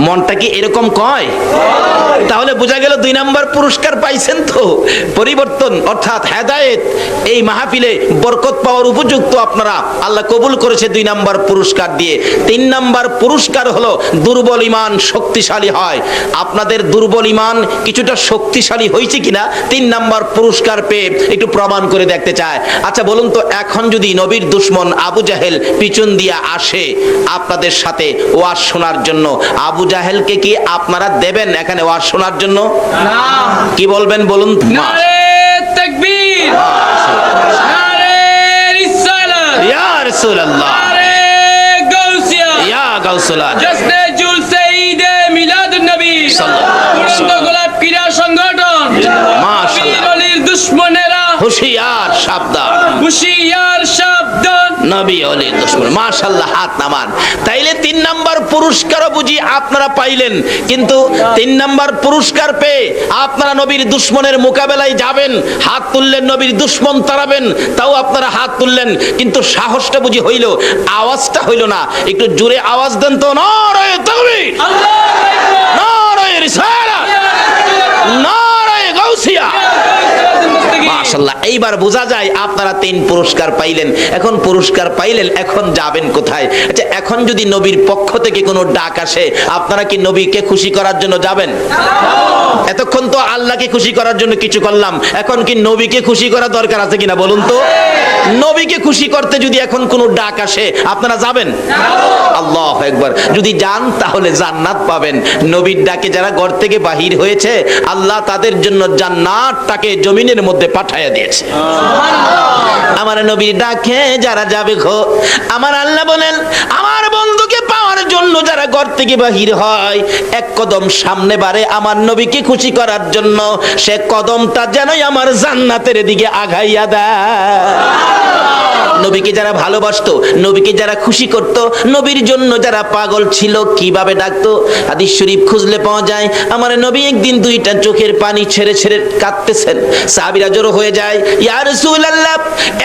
মনটা কি এরকম কয়? তাহলে বোঝা গেল 2 নাম্বার পুরস্কার পাইছেন তো। পরিবর্তন অর্থাৎ হেদায়েত এই মাহফিলে বরকত পাওয়ার উপযুক্ত আপনারা, আল্লাহ কবুল করেছে 2 নাম্বার পুরস্কার দিয়ে। 3 নাম্বার পুরস্কার হলো দুর্বল ঈমান শক্তিশালী হয়। আপনাদের দুর্বল ঈমান কিছুটা শক্তিশালী হয়েছে কিনা 3 নাম্বার পুরস্কার পেয়ে একটু প্রমাণ করে দেখতে চায়। আচ্ছা বলুন তো, এখন যদি নবীর দুশমন আবু জাহেল পিছন দিয়ে আসে আপনাদের সাথে ওয়াজ শোনার জন্য, আবু জাহেলকে কি আপনারা দেবেন এখানে ওয়াজ শোনার জন্য? না। কি বলবেন বলুন? নারে তাকবীর, নারে রিসালাত, ইয়া রাসূলুল্লাহ, নারে গাউসিয়া, ইয়া গাউসুল আজম। জশ্নে জুলসে ঈদে মিলাদুন নবী, উড়ন্ত গোলাপ ক্রীড়া সংগঠন, মাশাআল্লাহ। নবীর অলির দুশমনেরা হুশিয়ার সাবধান, হুশিয়ার সাবধান। নবী ওলি দুশমন। মাশাআল্লাহ, হাত নামান। তাইলে 3 নাম্বার পুরস্কারও বুঝি আপনারা পাইলেন, কিন্তু 3 নাম্বার পুরস্কার পেয়ে আপনারা নবীর দুশমনের মোকাবেলায় যাবেন, হাত তুললেন, নবীর দুশমন তাড়াবেন, তাও আপনারা হাত তুললেন, কিন্তু সাহসটা বুঝি হইল, আওয়াজটা হইল না। একটু জোরে আওয়াজ দেন তো, নারায়ে তাকবীর, আল্লাহু আকবার, নারায়ে রিসালাত, নারায়ে গাউসিয়া। মাশাআল্লাহ, এইবার বোঝা যায় আপনারা 3 পুরস্কার পাইলেন। এখন পুরস্কার পাইলেন, এখন যাবেন কোথায়? আচ্ছা, এখন যদি নবীর পক্ষ থেকে কোনো ডাক আসে, আপনারা কি নবীকে খুশি করার জন্য যাবেন? এতক্ষণ তো আল্লাহকে খুশি করার জন্য কিছু করলাম, এখন কি নবীকে খুশি করা দরকার আছে কিনা বলুন তো? নবীকে খুশি করতে যদি এখন কোনো ডাক আসে, আপনারা যাবেন? আল্লাহু আকবার। যদি যান তাহলে জান্নাত পাবেন। নবীর ডাকে যারা ঘর থেকে বাহির হয়েছে, আল্লাহ তাদের জন্য জান্নাতটাকে জমিনের মধ্যে পাঠাইয়া দিয়েছে। আমার নবীর ডাকে যারা যাবে গো, আমার আল্লাহ বলেন, আমার বন্ধুকে পাওয়ার জন্য যারা ঘর থেকে বাহির হয়, এক কদম সামনে বাড়ে আমার নবীকে খুশি করার জন্য, সে কদমটা যেনই আমার জান্নাতের দিকে আগাইয়া দেয়। নবীকে যারা ভালোবাসতো, নবীকে যারা খুশি করত, নবীর জন্য যারা পাগল ছিল, কিভাবে ডাকতো? হাদিস শরীফ খুঁজলে পাওয়া যায়, আমার নবী একদিন 2টা চোখের পানি ছেড়ে ছেড়ে কাঁদতেছেন। সাহাবীরা জড়ো হয়ে যায়, ইয়া রাসূলুল্লাহ,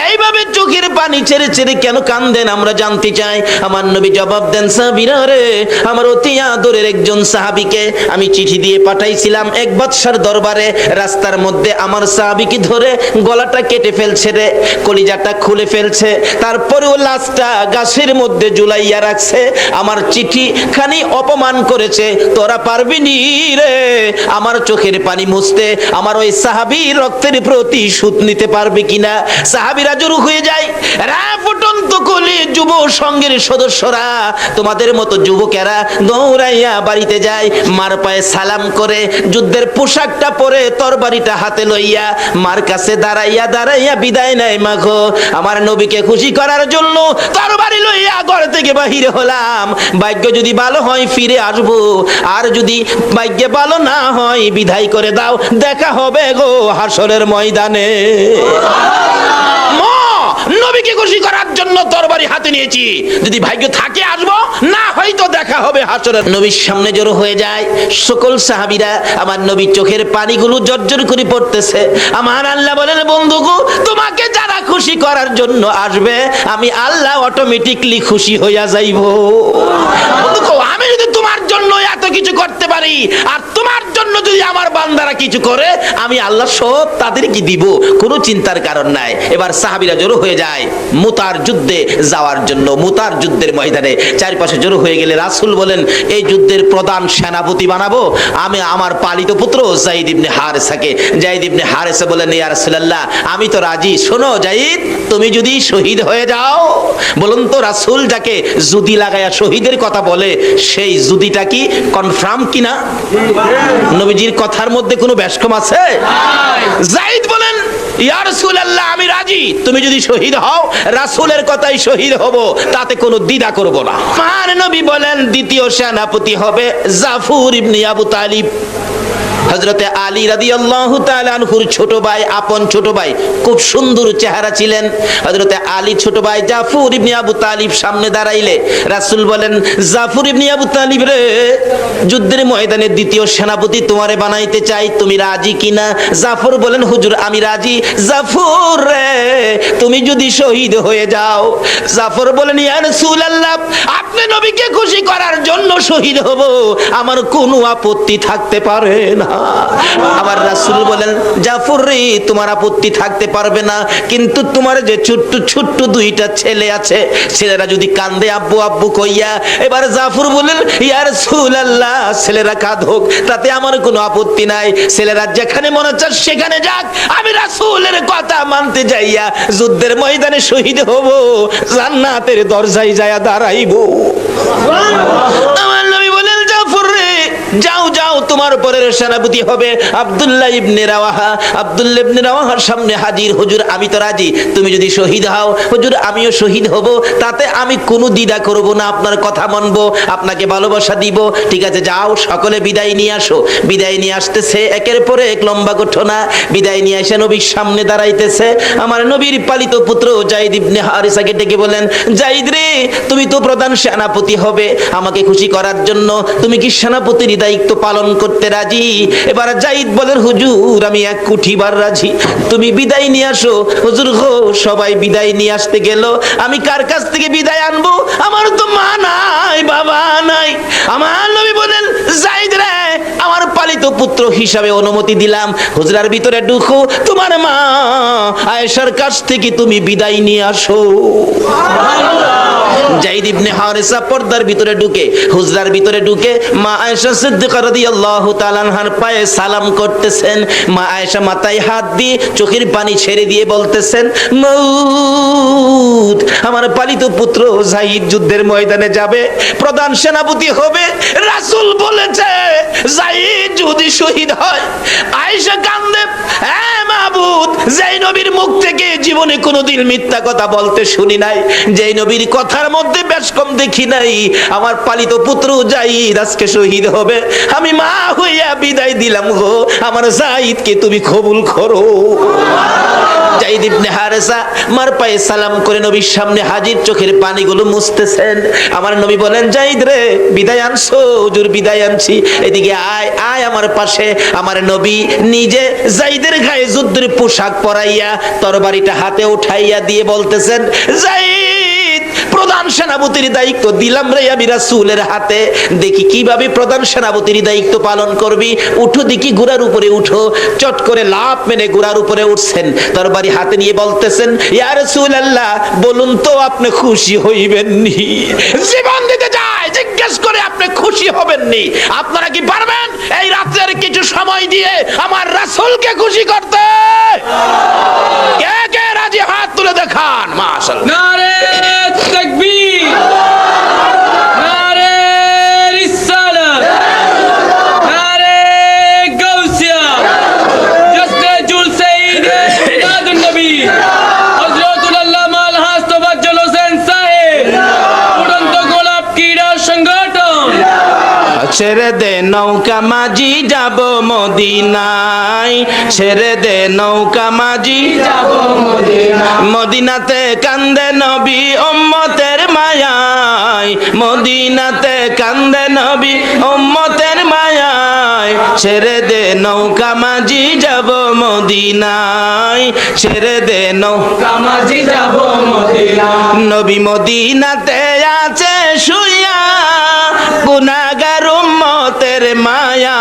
এইভাবে চোখের পানি ছেড়ে ছেড়ে কেন কাঁদেন আমরা জানতে চাই। আমার নবী জবাব দেন, সাহাবীরা রে, আমার অতি আদরের একজন সাহাবীকে আমি চিঠি দিয়ে পাঠাইছিলাম এক বাদশার দরবারে, রাস্তার মধ্যে আমার সাহাবীকে ধরে গলাটা কেটে ফেলছে রে, কলিজাটা খুলে ফেলছে, তারপরেও লাশটা গাছের মধ্যে ঝুলাইয়া রাখছে। আমার চিঠি খানি অপমান করেছে, তোরা পারবি নি রে আমার চোখের পানি মুছতে, আমার ওই সাহাবীর রক্তের প্রতিশোধ নিতে পারবে কিনা? সাহাবীরা জড়ো হয়ে যায়। রা ফুটন্ত কলি যুব সংঘের সদস্যরা, তোমাদের মতো যুবকেরা দৌড়াইয়া বাড়িতে যায়, মার পায়ে সালাম করে, যুদ্ধের পোশাকটা পরে, তরবারিটা হাতে লইয়া মার কাছে দাঁড়াইয়া দাঁড়াইয়া বিদায় নেয়। মাগো, আমার নবীকে খুশি করার জন্য তরবারি লইয়া ঘর থেকে বাহির হলাম, ভাগ্য যদি ভালো হয় ফিরে আসবো, আর যদি ভাগ্যে ভালো না হয় বিদায় করে দাও, দেখা হবে গো হাসরের ময়দানে। নবীকে খুশি করার জন্য তরবারি হাতে নিয়েছি, যদি ভাগ্য থাকে আসবো, না হয়তো দেখা হবে হাসরের। নবীর সামনে জড়ো হয়ে যায় সকল সাহাবীরা, আমার নবীর চোখের পানিগুলো জর্জর করে পড়তেছে। আমার আল্লাহ বলেন, বন্ধুগো, তোমাকে যারা খুশি করার জন্য আসবে, আমি আল্লাহ অটোমেটিকলি খুশি হইয়া যাইব। বন্ধুগো, আমি যদি তোমার জন্য এত কিছু করতে পারি, আর তোমার জন্য যদি আমার বান্দারা কিছু করে, আমি আল্লাহ সব তাদেরকে দিব, কোনো চিন্তার কারণ নাই। এবার সাহাবীরা জড়ো হয়ে যায় মুতার যুদ্ধে যাওয়ার জন্য। মুতার যুদ্ধের ময়দানে চারপাশে জড়ো হয়ে গেলে রাসূল বলেন, এই যুদ্ধের প্রধান সেনাপতি বানাবো আমি আমার পালিত পুত্র যায়েদ ইবনে হারেসাকে। যায়েদ ইবনে হারেসা বলেন, ইয়া রাসূলুল্লাহ, আমি তো রাজি। শোনো যায়েদ, তুমি যদি শহীদ হয়ে যাও, বলুন তো রাসূল যাকে জুদি লাগায়া শহীদের কথা বলে, সেই জুদিটা কি কনফার্ম কিনা? নবীজির কথার মধ্যে কোনো ব্যস্কম আছে? যায়েদ বলেন, ইয়া রাসূলুল্লাহ, আমি রাজি, তুমি যদি শহীদ হও, রাসূলের কথাই শহীদ হব, তাতে কোনো দ্বিধা করব না। আমার নবী বলেন, দ্বিতীয় সেনাপতি হবে জাফর ইবনে আবু তালিব। হযরতে আলী রাদিয়াল্লাহু তাআলা আনহুর ছোট ভাই, আপন ছোট ভাই, খুব সুন্দর চেহারা ছিলেন। হযরতে আলী ছোট ভাই জাফর ইবনে আবু তালিব সামনে দাঁড়াইলে রাসূল বলেন, জাফর ইবনে আবু তালিব রে, যুদ্ধের ময়দানে দ্বিতীয় সেনাপতি তোমারে বানাইতে চাই, তুমি রাজি কিনা? জাফর বলেন হুজুর আমি রাজি। জাফর রে তুমি যদি শহীদ হয়ে যাও, জাফর বলেন ইয়া রাসূলুল্লাহ আপনি নবীকে খুশি করার জন্য শহীদ হব, আমার কোনো আপত্তি থাকতে পারে না। আমার রাসূল বলেন জাফর রে তোমার আপত্তি থাকতে পারবে না, কিন্তু তোমার যে ছোট্ট ছোট্ট দুইটা ছেলে আছে, ছেলেরা যদি কান্দে আব্বু আব্বু কইয়া, এবার জাফর বলেন ইয়া রাসূলুল্লাহ ছেলেরা কাঁদুক তাতে আমার কোনো আপত্তি নাই, ছেলেরা যেখানে মনে চায় সেখানে যাক, আমি রাসূলের কথা মানতে যাইয়া যুদ্ধের ময়দানে শহীদ হব, জান্নাতের দরজায় যায়া দাঁড়াইব। আমার নবী বলেন জাফর রে যাও যাও তোমার পরের সেনাপতি হবে আব্দুল্লাহ ইবনে রাওয়াহা। আব্দুল্লাহ ইবনে রাওয়াহার সামনে হাজির, হুজুর আমি তো রাজি, তুমি যদি শহীদ হও হুজুর আমিও শহীদ হব, তাতে আমি কোনো দ্বিধা করব না, আপনার কথা মানব, আপনাকে ভালোবাসা দিব। ঠিক আছে যাও সকলে বিদায় নিয়ে আসো। বিদায় নিয়ে আসতেছে, একের পরে এক লম্বা ঘটনা। বিদায় নিয়ে এসে নবীর সামনে দাঁড়াইতেছে, আমার নবীর পালিত পুত্র যায়েদ ইবনে হারিসাকে ডেকে বলেন যায়েদ রে তুমি তো প্রধান সেনাপতি হবে, আমাকে খুশি করার জন্য তুমি কি সেনাপতির দায়িত্ব পালন করতে রাজি? এবার যায়েদ বলেন হুজুর আমি এক কুঠিবার রাজি, তুমি বিদায় নিয়ে আসো। হুজুর গো সবাই বিদায় নিয়ে আসতে গেল, আমি কার কাছ থেকে বিদায় আনবো? আমার তো মা নাই বাবা নাই। আমার নবী বলেন যায়েদ রে আমার পালিত পুত্র হিসাবে অনুমতি দিলাম, হুজরার ভিতরে ঢুকো, তোমার মা আয়েশার কাছ থেকে তুমি বিদায় নিয়ে আসো। যায়েদ ইবনে হারিসা পর্দার ভিতরে ঢুকে, হুজরার ভিতরে ঢুকে মা আয়েশা সিদ্দিকা রাদিয়াল্লাহু তাআলা আনহার পায়ে সালাম করতেছেন। মা আয়েশা মাথায় হাত দিয়ে চোখের পানি ছেড়ে দিয়ে বলতেছেন মউত আমার পালিত পুত্র যায়েদ যুদ্ধের ময়দানে যাবে, প্রধান সেনাপতি হবে, রাসূল বলেছে যায়েদ যদি শহীদ হয়। আয়েশা কান্দে, হে মাবুদ যেই নবীর মুখ থেকে জীবনে কোনোদিন মিথ্যা কথা বলতে শুনি নাই, যেই নবীর কথার মধ্যে বেশ কম দেখি নাই, আমার পালিত পুত্র যায়েদ আজকে শহীদ হবে, আমি মা হইয়া বিদায় দিলাম গো, আমার যায়েদকে তুমি কবুল করো। যায়েদ ইবনে হারিসা মার পায়ে সালাম করে নবীর সামনে হাজির, চোখের পানিগুলো মুছতেছেন। আমার নবী বলেন যায়েদ রে বিদায় আনছো? হুজুর বিদায় আনছি। এদিকে আয় আয় আমার পাশে। আমার নবী নিজে যায়েদের গায়ে যুদ্ধের পোশাক পরাইয়া তরবারিটা হাতে উঠাইয়া দিয়ে বলতেছেন যায়েদ প্রধান সেনাপতির দায়িত্ব দিলাম রে আমি রাসূলের হাতে, দেখি কিভাবে প্রধান সেনাপতির দায়িত্ব পালন করবি, উঠো দেখি ঘোড়ার উপরে উঠো। চট করে লাফ মেরে ঘোড়ার উপরে উঠছেন, তরবারি হাতে নিয়ে বলতেছেন ইয়া রাসূলুল্লাহ বলুন তো আপনি খুশি হইবেন নি? জীবন দিতে যায় জিজ্ঞেস করে আপনি খুশি হবেন নি? আপনারা কি পারবেন এই রাতের কিছু সময় দিয়ে আমার রাসূলকে খুশি করতে? কে কে রাজি হাত তুলে দেখান। মাশাআল্লাহ। নারে তাকবীর, নারে রিসালাত, নারে গাউসিয়া, জশ্নে জুলসে ঈদে মিলাদুন নবী হযরতুল আল্লামা আলহাজ তোফাজ্জল হোসেন সাহেব, উড়ন্ত গোলাপ ক্রীড়া সংগঠন। ছেড়ে দে নৌকা মাঝি যাব মদিনায়, ছেড়ে দে নৌকা মাঝি যাব মদিনা, মদিনাতে কান্দে নবী উম্মতের মায়ায়, মদিনাতে কান্দে নবী উম্মতের মায়ায়, ছেড়ে দে নৌকা মাঝি যাব মদিনায়, ছেড়ে দে নৌকা কামাজি যাব মদিনা। নবী মদিনাতে আছে শুইয়া, গুনাহগার উম্মতের মায়া,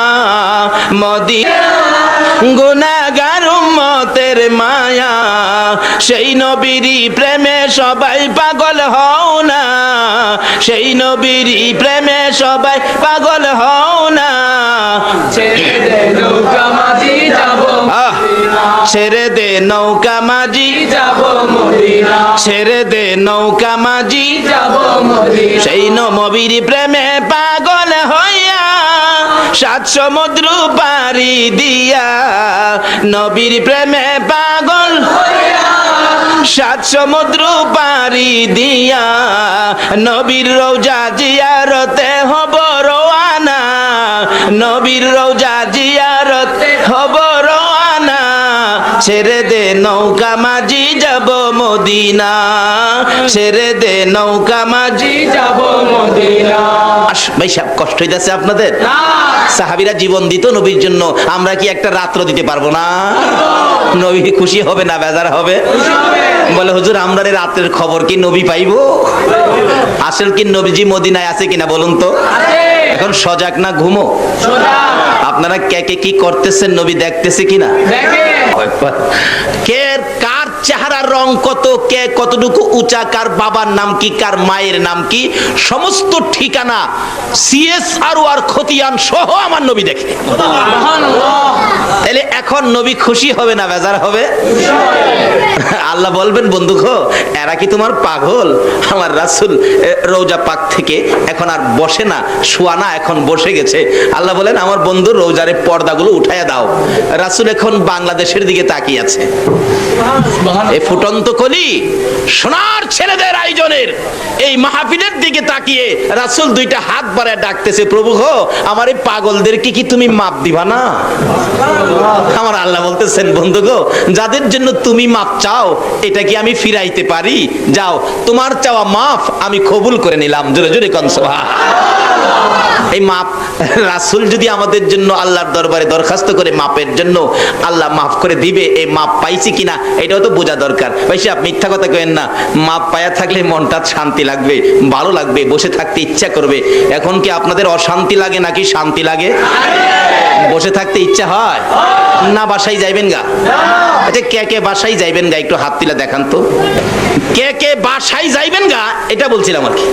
মদিনা গুনাহগার উম্মতের মায়া, সেই নবীরই প্রেমে সবাই পাগল হও না, সেই নবীরই প্রেমে সবাই পাগল হও না। ছেড়ে দে নৌকা মাঝি যাব মদিনা, ছেড়ে দে নৌকা মাঝি যাব মদিনা, ছেড়ে দে নৌকা মাঝি যাব মদিনা। সেই নবীর প্রেমে পাগল হইয়া, সাত সমুদ্র পাড়ি দিয়া, নবীর প্রেমে পাগল হইয়া, সাত সমুদ্র পাড়ি দিয়া, নবীর রওজা জিয়ারতে হব রওয়ানা, নবীর রওজা জিয়ারতে হব রওয়ানা, ছেড়ে দে নৌকা মাঝি যাব মদিনা, ছেড়ে দে নৌকা মাঝি যাব মদিনা। ভাই সাহেব, কষ্ট হইতেছে আপনাদের? না, সাহাবীরা জীবন দিত নবীর জন্য, আমরা কি একটা রাত্র দিতে পারবো না? নবী খুশি হবে না বেজার হবে? বলে হুজুর আমরা রাতের খবর কি নবী পাইবো? আসল কি নবীজি মদিনায় আছে কিনা বলুন তো? আছে। এখন সজাগ না ঘুমো? সোজা আপনারা কে কে কি করতেছেন নবী দেখতেছে কিনা? দেখে। কে কার চেহারার রং কত, কে কতটুকু উঁচা, কার বাবার নাম কি, কার মায়ের নাম কি, সমস্ত ঠিকানা CSR আর খতিয়ান সহ আমার নবী দেখে। সুবহানাল্লাহ। তাহলে এখন নবী খুশি হবে না বেজার হবে? আল্লাহ বলবেন বন্ধু গো, এরা কি তোমার পাগল? আমার রাসূল রওজা পাক থেকে এখন আর বসে না, শোয়া না, এখন বসে গেছে। আল্লাহ বলেন আমার বন্ধু রওজারে পর্দাগুলো উঠাইয়া দাও। রাসূল এখন বাংলাদেশের দিকে তাকিয়ে আছে। এই ফুটন্ত কলি সোনার ছেলেদের আয়োজনের এই মাহফিলের দিকে তাকিয়ে রাসূল দুইটা হাত বাড়ায় ডাকতেছে, প্রভু গো আমার এই পাগলদেরকে কি তুমি মাপ দিবা না? আমার আল্লাহ বলতেছেন বন্ধু গো, যাদের জন্য তুমি মাপ চাও এটা কি আমি ফিরাইতে পারি? যাও, তোমার চাওয়া মাফ আমি কবুল করে নিলাম। জোরে জোরে কোন সুবহানাল্লাহ। এই মাপ রাসূল যদি আমাদের জন্য আল্লাহর দরবারে দরখাস্ত করে মাপের জন্য, আল্লাহ মাফ করে দিবে। এই মাপ পাইছি কিনা এটাও তো বোঝা দরকার। ভাই সাহেব মিথ্যা কথা কইেন না, মাপ পায়া থাকলে মনটা শান্তি লাগবে, ভালো লাগবে, বসে থাকতে ইচ্ছা করবে। এখন কি আপনাদের অশান্তি লাগে নাকি শান্তি লাগে? বসে থাকতে ইচ্ছা হয় না? বাসায় যাইবেন গা? আচ্ছা কে কে বাসায় যাইবেন গা একটু হাত তুলে দেখান তো। কে কে বাসায় যাইবেন গা এটা বলছিলাম আর কি।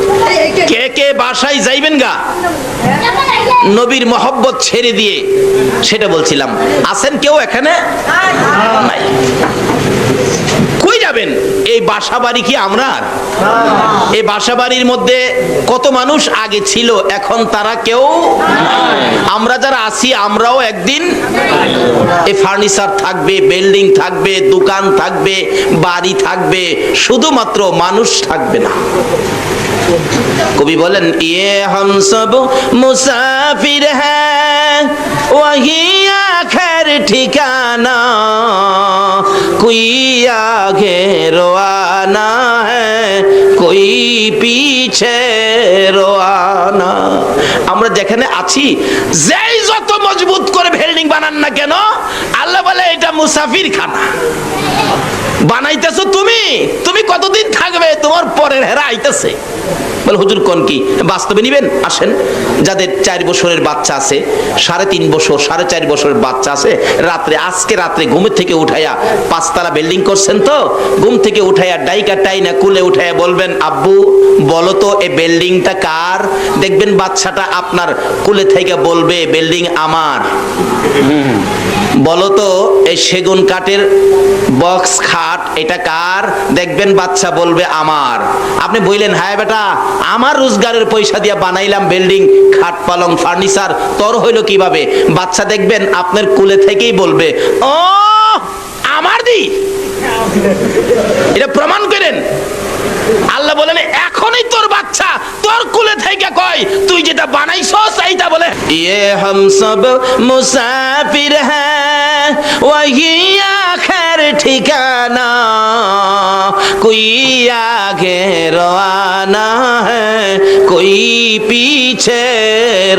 কে কে বাসায় যাইবেন গা নবীর মহব্বত ছেড়ে দিয়ে, সেটা বলছিলাম। আছেন কেউ এখানে? নাই। কই যাবেন? এই বাসা বাড়ি কি আমরা? এই বাসা বাড়ির মধ্যে কত মানুষ আগে ছিল, এখন তারা কেউ। আমরা যারা আছি আমরাও একদিন এই ফার্নিচার থাকবে, বিল্ডিং থাকবে, দোকান থাকবে, বাড়ি থাকবে, শুধুমাত্র মানুষ থাকবে না। কবি বলেন ইয়ে হাম সব মুসাফির হ্যাঁ ওয়াহি আখির ঠিকানা কোই আগে রওয়ানা হ্যাঁ কোই পিছে রওয়ানা। আমরা যেখানে আছি, যেই যত মজবুত করে বিল্ডিং বানান না কেন, আল্লাহ বলে এটা মুসাফির খানা। বানাইতেছো তুমি, তুমি কতদিন থাকবে? তোমার পরের হেরা আইতেছে। বলে হুজুর কোন কি বাস্তবে নিবেন? আসেন, যাদের 4 বছরের বাচ্চা আছে, 3.5 বছর, 4.5 বছরের বাচ্চা আছে, আজকে রাত্রে ঘুমের থেকে উঠাইয়া 5 তলা বিল্ডিং করছেন তো, ঘুম থেকে উঠাইয়া ডাইকা টাইনা কুলে উঠাইয়া বলবেন আব্বু বলো তো এই বিল্ডিংটা কার? দেখবেন বাচ্চাটা আপনার কুলে থেকে বলবে বিল্ডিং আমার। বলো তো এই সেগুন কাঠের বক্স খাট এটা কার? দেখবেন বাচ্চা বলবে আমার। আপনি বললেন হ্যাঁ বেটা আমার রোজগারের পয়সা দিয়া বানাইলাম বিল্ডিং, খাট পালং ফার্নিচার, তোর হইলো কিভাবে? বাচ্চা দেখবেন আপনার কুলে থেকেই বলবে ও আমার দি। এটা প্রমাণ করেন। আল্লাহ বলেন এখনই তোর বাচ্চা তোর কুলে থেকে কয় তুই যেটা বানাইছস এইটা বলে ইয়ে হাম সব মুসাফির হ্যাঁ ওয়াহি আখির ঠিকানা কোই আগে রওয়ানা হ্যাঁ কোই পিছে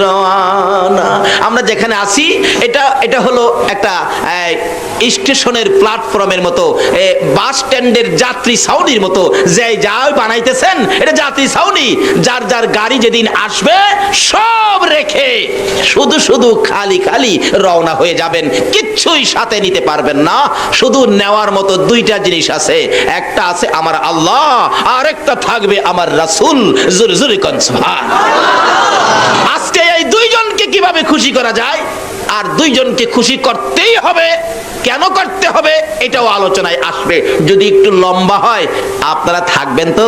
রওয়ানা। আমরা যেখানে আছি এটা হলো একটা স্টেশনের প্ল্যাটফর্মের মতো, বাস স্ট্যান্ডের যাত্রী ছাউনির মতো। যে যাই বানাইতেছেন এটা যাত্রী ছাউনি। যার যার গাড়ি যেদিন আসবে সব রেখে শুধু শুধু খালি খালি রওনা হয়ে যাবেন, কিচ্ছুই সাথে নিতে পারবেন না। শুধু নেওয়ার মতো 2টা জিনিস আছে, একটা আছে আমার আল্লাহ, আর একটা থাকবে আমার রাসূল। জোরে জোরে কোন সুবহানাল্লাহ। আজকে এই 2 জনকে কিভাবে খুশি করা যায়, আর 2 জনকে খুশি করতেই হবে। কেন করতে হবে এটাও আলোচনায় আসবে। যদি একটু লম্বা হয় আপনারা থাকবেন তো?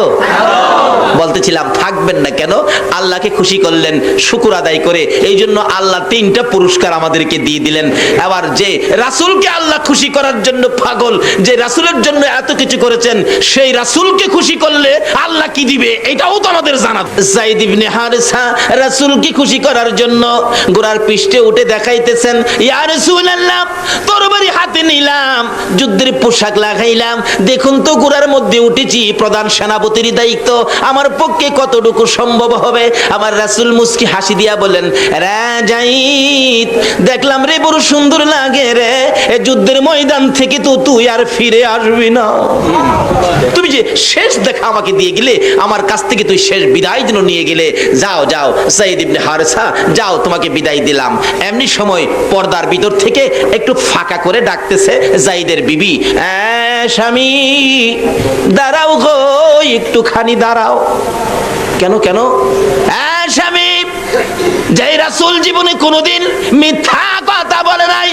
বলতেছিলাম থাকবেন না কেন? আল্লাহকে খুশি করলেন শুকর আদায় করে, এই জন্য আল্লাহ 3টা পুরস্কার আমাদেরকে দিয়ে দিলেন। আবার যে রাসূলকে আল্লাহ খুশি করার জন্য পাগল, যে রাসূলের জন্য এত কিছু করেছেন, সেই রাসূলকে খুশি করলে আল্লাহ কি দিবে এটাও তো আমাদের জানা। যায়েদ ইবনে হারেসা রাসূলকে খুশি করার জন্য ঘোড়ার পৃষ্ঠে উঠে দেখাইতেছে বলতেছেন, ইয়া রাসূলুল্লাহ, তরবারি হাতে নিলাম, যুদ্ধের পোশাক লাগাইলাম, দেখুন তো গোড়ার মধ্যে উঠেছি, প্রধান সেনাপতির দায়িত্ব, আমার পক্ষে কতটুকু সম্ভব হবে? আমার রাসূল মুস্কি হাসি দিয়া বলেন, রে যাইদ, দেখলাম রে বড় সুন্দর লাগে রে, এ যুদ্ধের ময়দান থেকে তো তুই আর ফিরে আসবি না। তুমি যে শেষ দেখা আমাকে দিয়ে গেলে, আমার কাছ থেকে তুই শেষ বিদায় দিন নিয়ে গেলে, যাও যাও যায়েদ ইবনে হারেসা, যাও, তোমাকে বিদায় দিলাম। এমনি সময় পর্দার ভিতর থেকে একটু ফাঁকা করে ডাকতেছে যায়েদের বিবি, স্বামী দাঁড়াও গো, একটুখানি দাঁড়াও। কেন কেন? স্বামী, যেই রাসূল জীবনে কোনোদিন মিথ্যা কথা বলে নাই,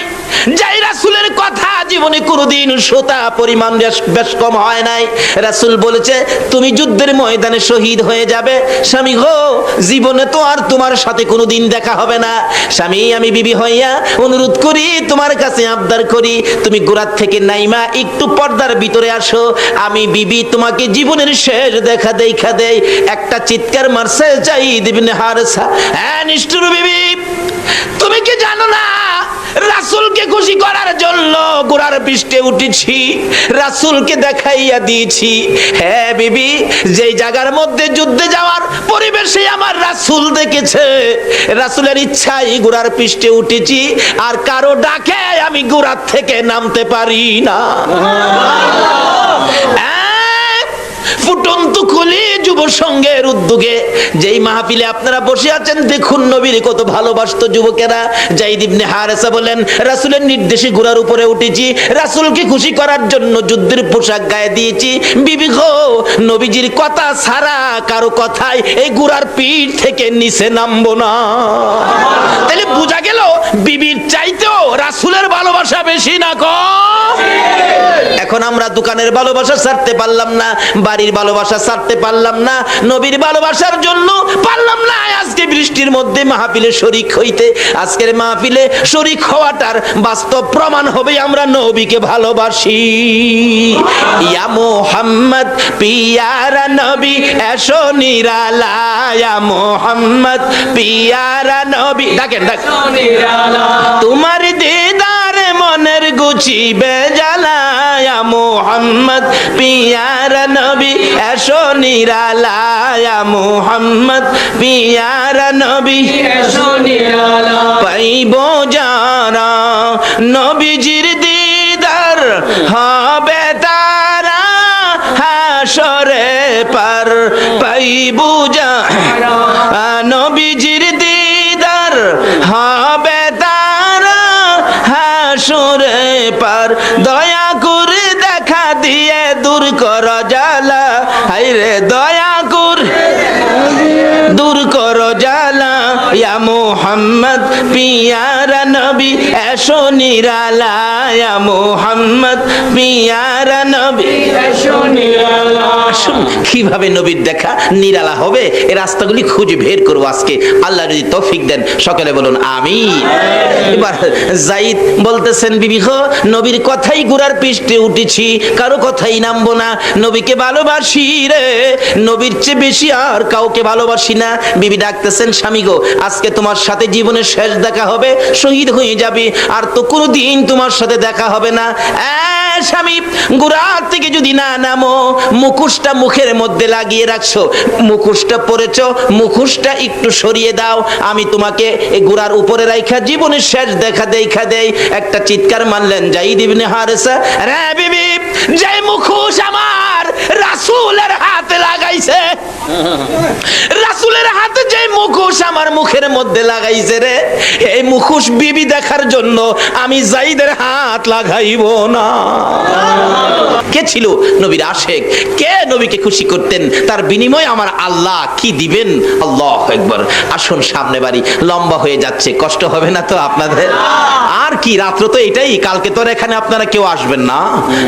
যেই রাসূলের কথা জীবনে কোনোদিন সোতা পরিমাণ বেশ কম হয় নাই, রাসূল বলেছে তুমি যুদ্ধের ময়দানে শহীদ হয়ে যাবে। স্বামী গো, জীবনে তো আর তোমার সাথে কোনোদিন দেখা হবে না। স্বামী, আমি বিবি হইয়া অনুরোধ করি, তোমার কাছে আবদার করি, তুমি গোরাত থেকে নাইমা একটু পর্দার ভিতরে আসো, আমি বিবি তোমাকে জীবনের শেষ দেখা দেখা দেই। একটা চিৎকার মারছে যায়েদ ইবনে হারেসা, নিষ্ঠুর বিবি, তুমি কি জানো না রাসূলকে খুশি করার জন্য গোড়ার পৃষ্ঠে উঠেছি, রাসূলকে দেখাইয়া দিয়েছি। হ্যাঁ বিবি, যেই জায়গার মধ্যে যুদ্ধে যাওয়ার পরিবেশে আমার রাসূল দেখেছে, রাসূলের ইচ্ছাই গোড়ার পৃষ্ঠে উঠেছি, আর কারো ডাকে আমি গোড়ার থেকে নামতে পারি না। ফুটন্ত খুলি যুব সংঘের উদ্যোগে যেই মাহফিলে আপনারা বসে আছেন, দেখুন নবীর কত ভালোবাসতো যুবকেরা। যায়েদ ইবনে হারেসা বলেন, রাসূলের নির্দেশে ঘোড়ার উপরে উঠেছি, রাসূলকে খুশি করার জন্য যুদ্ধের পোশাক গায়ে দিয়েছি। বিবি গো, নবীজির কথা ছাড়া কারো কথাই এই ঘোড়ার পিঠ থেকে নিচে নামবো না। তাহলে বোঝা গেল বিবির চাইতেও রাসূলের ভালোবাসা বেশি না কম? এখন আমরা দোকানের ভালোবাসা ছাড়তে পারলাম না, বাড়ির ভালোবাসা ছাড়তে পারলাম না, নবীর ভালোবাসার জন্য পারলাম না আজকে বৃষ্টির মধ্যে মাহফিলে শরীক হইতে। আজকের মাহফিলে শরীক হওয়াটার বাস্তব প্রমাণ হবে আমরা নবীকে ভালোবাসি। ইয়া মুহাম্মদ পিয়ারা নবী, এসো নিরালা, ইয়া মুহাম্মদ পিয়ারা নবী, ডাকেন ডাকেন, তোমার দিদার মনের গুছিবে জ্বালা, ইয়া মুহাম্মদ পিয়ারা নবী, এসো নিরালা, ইয়া মুহাম্মদ পিয়ারা নবী, এসো নিরালা। পাইব যারা নবীজির দিদার, হবে তারা হাসরে পার। পাইব যারা নবীজির দিদার, হবে তারা হাসরে পার। দয়া করে দেখা দিয়ে দূর কর জ্বালা, হায়রে দয়া করে দূর কর জ্বালা, ইয়া মুহাম্মদ পিয়ারা নবী, এসো নিরালা, ইয়া মুহাম্মদ পিয়ারা নবী, এসো নিরালা। আসুন কিভাবে নবীর দেখা নিরালা হবে, এই রাস্তাগুলি খুঁজে বের করবো আজকে, আল্লাহ যদি তৌফিক দেন। সকলে বলুন আমিন। এবার যায়েদ বলতেছেন, বিবি গো, নবীর কথাই গোড়ার পৃষ্ঠে উঠেছি, কারো কথাই নামবো না, নবীকে ভালোবাসি রে, নবীর চেয়ে বেশি আর কাউকে ভালোবাসি না। বিবি ডাকতেছেন, স্বামী গো, আজকে তোমার সাথে জীবনের শেষ দেখা হবে, শহীদ হয়ে যাবে, আর তো কোনোদিন তোমার সাথে দেখা হবে না। স্বামী, গোড়ার থেকে যদি না নামো, মুখোশটা মুখের মধ্যে লাগিয়ে রাখছো, মুখোশটা পরেছো, মুখোশটা একটু সরিয়ে দাও, আমি তোমাকে এই গোড়ার উপরে রাখা জীবনের শেষ দেখা দেখা দেই। একটা চিৎকার মারলেন যায়েদ ইবনে হারেসা, রে বিবি, যে মুখোশ আমার রাসূলের হাতে লাগাইছে, রাসূলের হাতে যে মুখোশ আমার মুখের মধ্যে লাগাইছে রে, এই মুখোশ বিবি দেখার জন্য আমি যায়েদের হাত লাগাইব না। কে ছিল নবীর আশেক, কে নবীকে খুশি করতেন, তার বিনিময়ে আমার আল্লাহ কি দিবেন। আল্লাহু আকবার। আসুন সামনে বাড়ি, লম্বা হয়ে যাচ্ছে, কষ্ট হবে না তো আপনাদের? আর কি, রাত্র তো এটাই, কালকে তো এখানে আপনারা কেউ আসবেন না,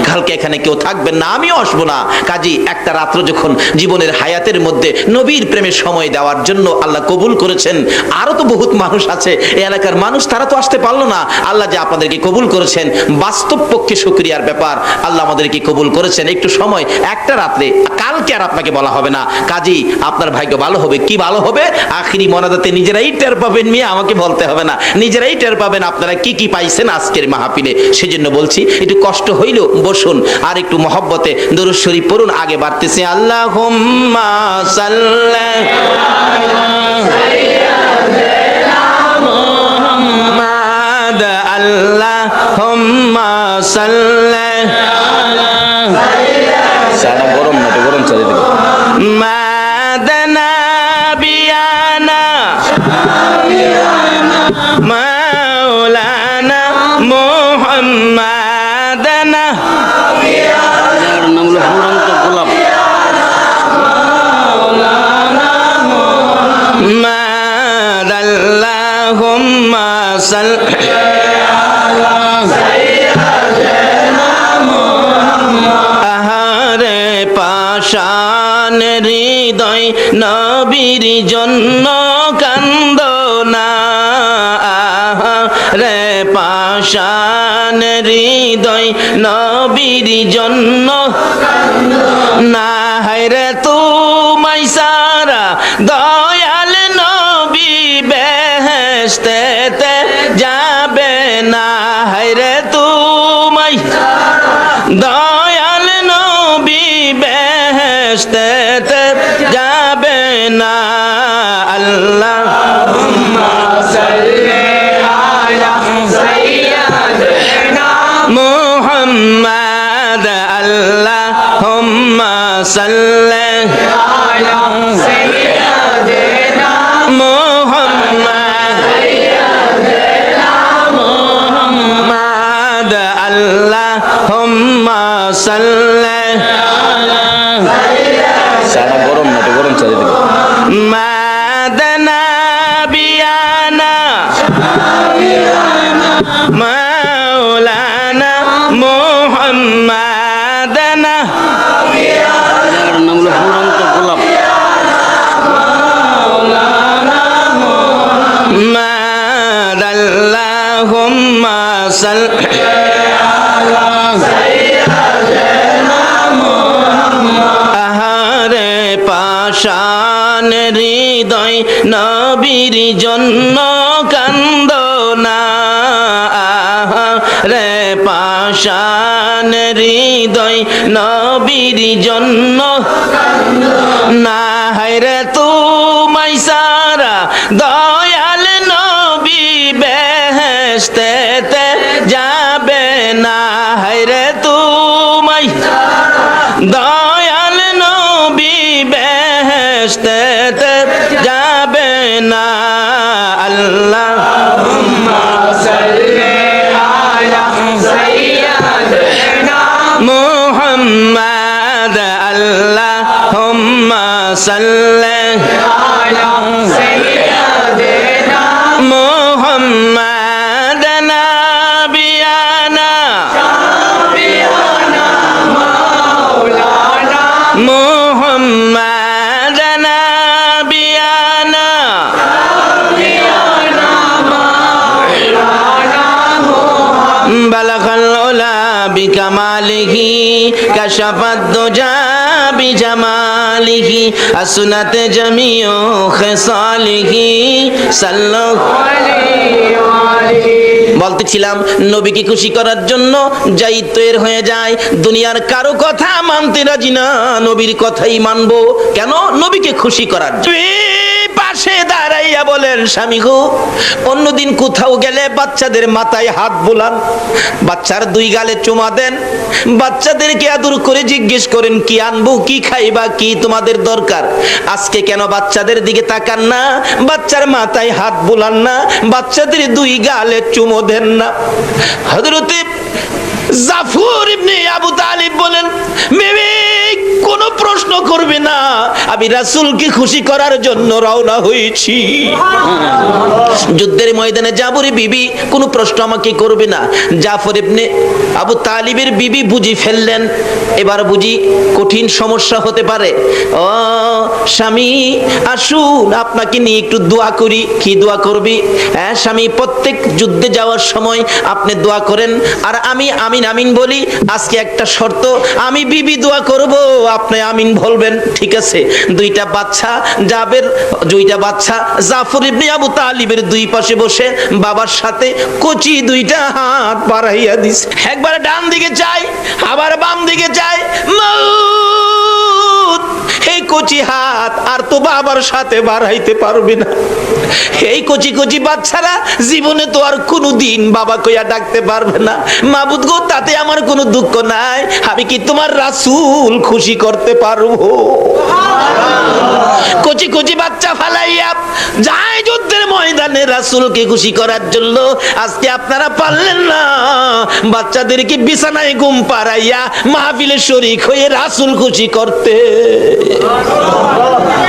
কালকে এখানে কেউ থাকবেন না, আমিও আসবো না। কাজী একটা রাত্র যখন জীবনের হায়াতের মধ্যে নবীর প্রেমে সময় দেওয়ার জন্য আল্লাহ কবুল করেছেন, আরো তো বহুত মানুষ আছে এই এলাকার এলাকার মানুষ তারা তো আসতে পারলো না। আল্লাহ যে আপনাদেরকে কবুল করেছেন, বাস্তব পক্ষে শুকরিয়ার ব্যাপার। আল্লাহ আমাদেরকে কবুল করেছেন। একটু সময়, একটা রাত্রে, কালকে আর আপনাকে বলা হবে না। কাজী আপনার ভাগ্য ভালো হবে। কি ভালো হবে? আখিরি মোনাজাতে নিজেরাই টের পাবেন। মিয়া আমাকে বলতে হবে না, নিজেরাই টের পাবেন আপনারা কি কি পাইছেন আজকের মাহফিলে। সেজন্য বলছি একটু কষ্ট হইলেও বসুন আর একটু মহব্বতে দরুদ শরীফ পড়ুন। আগে বাড়তেছে আল্লাহুম্মা সাল্লি মুহাম্মাদ, আল্লাহুম্মা সাল্লি সারা গরম না, তো গরম চলে দিবে মাদানা বিয়ানা মাওলানা মুহাম্মাদানা। নাম হলো ফুরন্ত গোলাপ। আল্লাহুম্মা সাল্লি আহারে পাশান হৃদয় নবীর জন্য কান্দনা, আহারে পাশান হৃদয় নবীর জন্য না হায়রে তুমাই সারা দয়াল নবী বেহেশতেতে যাবে না। হায়রে তুমাই দয়াল নবী বেহেশতেতে যাবে না। আল্লাহুম্মা সাল্লি আলা সাইয়্যিদিনা মুহাম্মাদ, আল্লাহুম্মা সাল্লি আলা সাইয়্যিদিনা মুহাম্মাদ, মুহাম্মাদ, আল্লাহুম্মা সাল্লি আলা সারা গরম না, তো গরম চলে দিবে মাদানা বিয়ানা মাওলানা মুহাম্মাদানা। নাম হলো ফুরন্ত গোলাপ। আল্লাহুম্মা সাল্লি আহারে পাশান হৃদয় নবীর জন্য কান্দনা, আহারে পাশান হৃদয় নবীর জন্য না হায়রে তুমাই সারা দয়াল নবী বেহেশতেতে যাবে না। হায়রে তুমাই দয়াল নবী বেহেশতেতে যাবে না। আল্লাহুম্মা সাল্লি আলা সাইয়্যিদিনা মুহাম্মাদ, আল্লাহুম্মা সাল্লি আলা সাইয়্যিদিনা মুহাম্মাদ নাবিয়ানা মাওলানা মুহাম্মাদ নাবিয়ানা বালাগাল উলা বিকামালিহি কাশাফাদ দুজা বিজামালিহি আসনাত জামিউ খিসালিহি সাল্লাল্লাহু আলাইহি। বলতেছিলাম নবীকে খুশি করার জন্য যাই তৈর হয়ে যায়, দুনিয়ার কারো কথা মানতে রাজি না, নবীর কথাই মানবো। কেন? নবীকে খুশি করার জন্য। পাশে দাঁড়াইয়া বলেন, স্বামী গো, অন্যদিন কোথাও গেলে বাচ্চাদের মাথায় হাত বোলান, বাচ্চার দুই গালে চুমা দেন, বাচ্চাদেরকে আদর করে জিজ্ঞেস করেন কি আনবো, কি খাইবা, কি তোমাদের দরকার। আজকে কেন বাচ্চাদের দিকে তাকান না, বাচ্চার মাথায় হাত বোলান না, বাচ্চাদের দুই গালে চুমো দেন না? হযরতে জাফর ইবনে আবু তালিব বলেন, মেয়ে কোন প্রশ্ন প্রশ্ন করবে না, আমি রাসূলকে খুশি করার জন্য রওনা হয়েছি। যুদ্ধের ময়দানে যাবরে বিবি কোনো প্রশ্ন আমাকে করবে না। জাফর ইবনে আবু তালিবের বিবি বুঝি ফেললেন, এবার বুঝি কঠিন সমস্যা হতে পারে। ও স্বামী আসুন, আপনাকে নিয়ে একটু দোয়া করি। কি দোয়া করবি? হ্যাঁ স্বামী, প্রত্যেক যুদ্ধে যাওয়ার সময় আপনি দোয়া করেন আর আমি আমিন আমিন বলি। আজকে একটা শর্ত, আমি বিবি দোয়া করব, আপনি আমিন বলবেন। ঠিক আছে। দুইটা বাচ্চা জাফর ইবনে আবু তালিবের দুই পাশে বসে বাবার সাথে কচি দুইটা হাত বাড়াইয়া দিছে। একবার ডান দিকে চাই, আবার বাম দিকে চাই। মাউত, এই কচি হাত আর তো বাবার সাথে বাড়াইতে পারবে না। এই কচি কচি বাচ্চারা জীবনে তো আর কোনোদিন বাবা কইয়া ডাকতে পারবে না। মাবুদ গো, তাতে আমার কোনো দুঃখ নাই, আমি কি তোমার রাসূল খুশি করতে পারবো? কচি কচি বাচ্চা ফালাইয়া যায় যুদ্ধের ময়দানে রাসূলকে খুশি করার জন্য। আজকে আপনারা পারলেন না বাচ্চাদেরকে বিছানায় ঘুম পাড়াইয়া মাহফিলে শরীক হয়ে রাসূল খুশি করতে।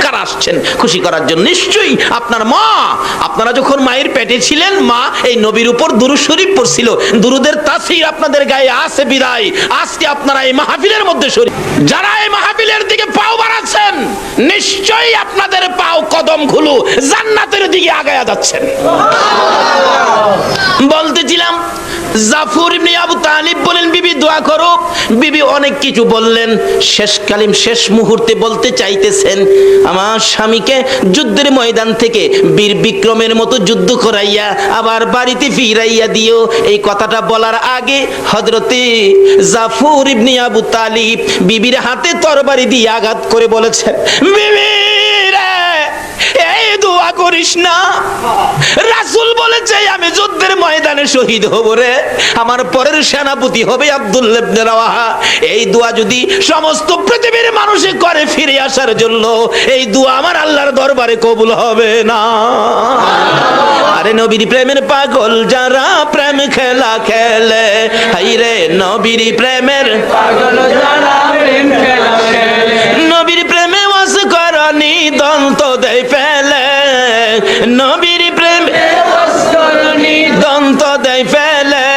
কারা আসছেন খুশি করার জন্য? নিশ্চয়ই আপনার মা। আপনারা যখন মায়ের পেটে ছিলেন, মা এই নবীর উপর দুরূদ শরীফ পড়ছিল। দুরূদের তাসীর আপনাদের গায়ে আছে বিদায় আজকে আপনারা এই মাহফিলের মধ্যে শরীক। যারা এই মাহফিলের দিকে পাও বাড়াচ্ছেন, নিশ্চয়ই আপনাদের পাও কদম গুলো জান্নাতের দিকে আগায়া যাচ্ছেন। বলতেছিলাম, জাফর ইবনে আবু তালিব বলেন বিবি দোয়া করো। বিবি অনেক কিছু বললেন, শেষকালীন শেষ মুহূর্তে বলতে চাইতেছেন, আমার স্বামীকে যুদ্ধের ময়দান থেকে বীর বিক্রমের মতো যুদ্ধ করাইয়া আবার বাড়িতে ফিরাইয়া দিও। এই কথাটা বলার আগে হযরতে জাফর ইবনে আবু তালিব বিবির হাতে তরবারি দিয়ে আঘাত করে বলেছেন, বিবি রে, এই দোয়া করিস না। রাসূল বলেছে আমি যুদ্ধের ময়দানে শহীদ হব রে, আমার পরের সেনাপতি হবে আব্দুল্লাহ ইবনে রাওয়াহা। এই দোয়া যদি সমস্ত পৃথিবীর মানুষে করে ফিরে আসার জন্য, এই দোয়া আমার আল্লাহর দরবারে কবুল হবে না। আরে নবীর প্রেমের পাগল যারা প্রেম খেলা খেলে, হাইরে নবীর প্রেমের পাগল যারা প্রেম খেলা খেলে, নবীর প্রেমে ওয়াস করনি দন্ত দেয় ফেলে, নবীর প্রেমে ওয়াস করনি দন্ত দেয় ফেলে,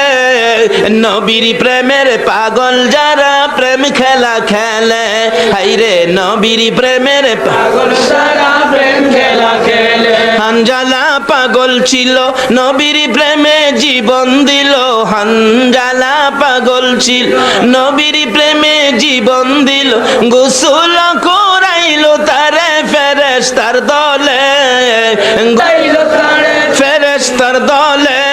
নবীর প্রেমের পাগল যারা প্রেম খেলা খেলে, হাইরে নবীর প্রেমের পাগল যারা প্রেম খেলা খেলে। হানজালা পাগল ছিল নবীর প্রেমে জীবন দিল, হানজালা পাগল ছিল নবীর প্রেমে জীবন দিল, গোসল করাইল তারে ফেরেশতার দলে, ফেরেশতার দলে,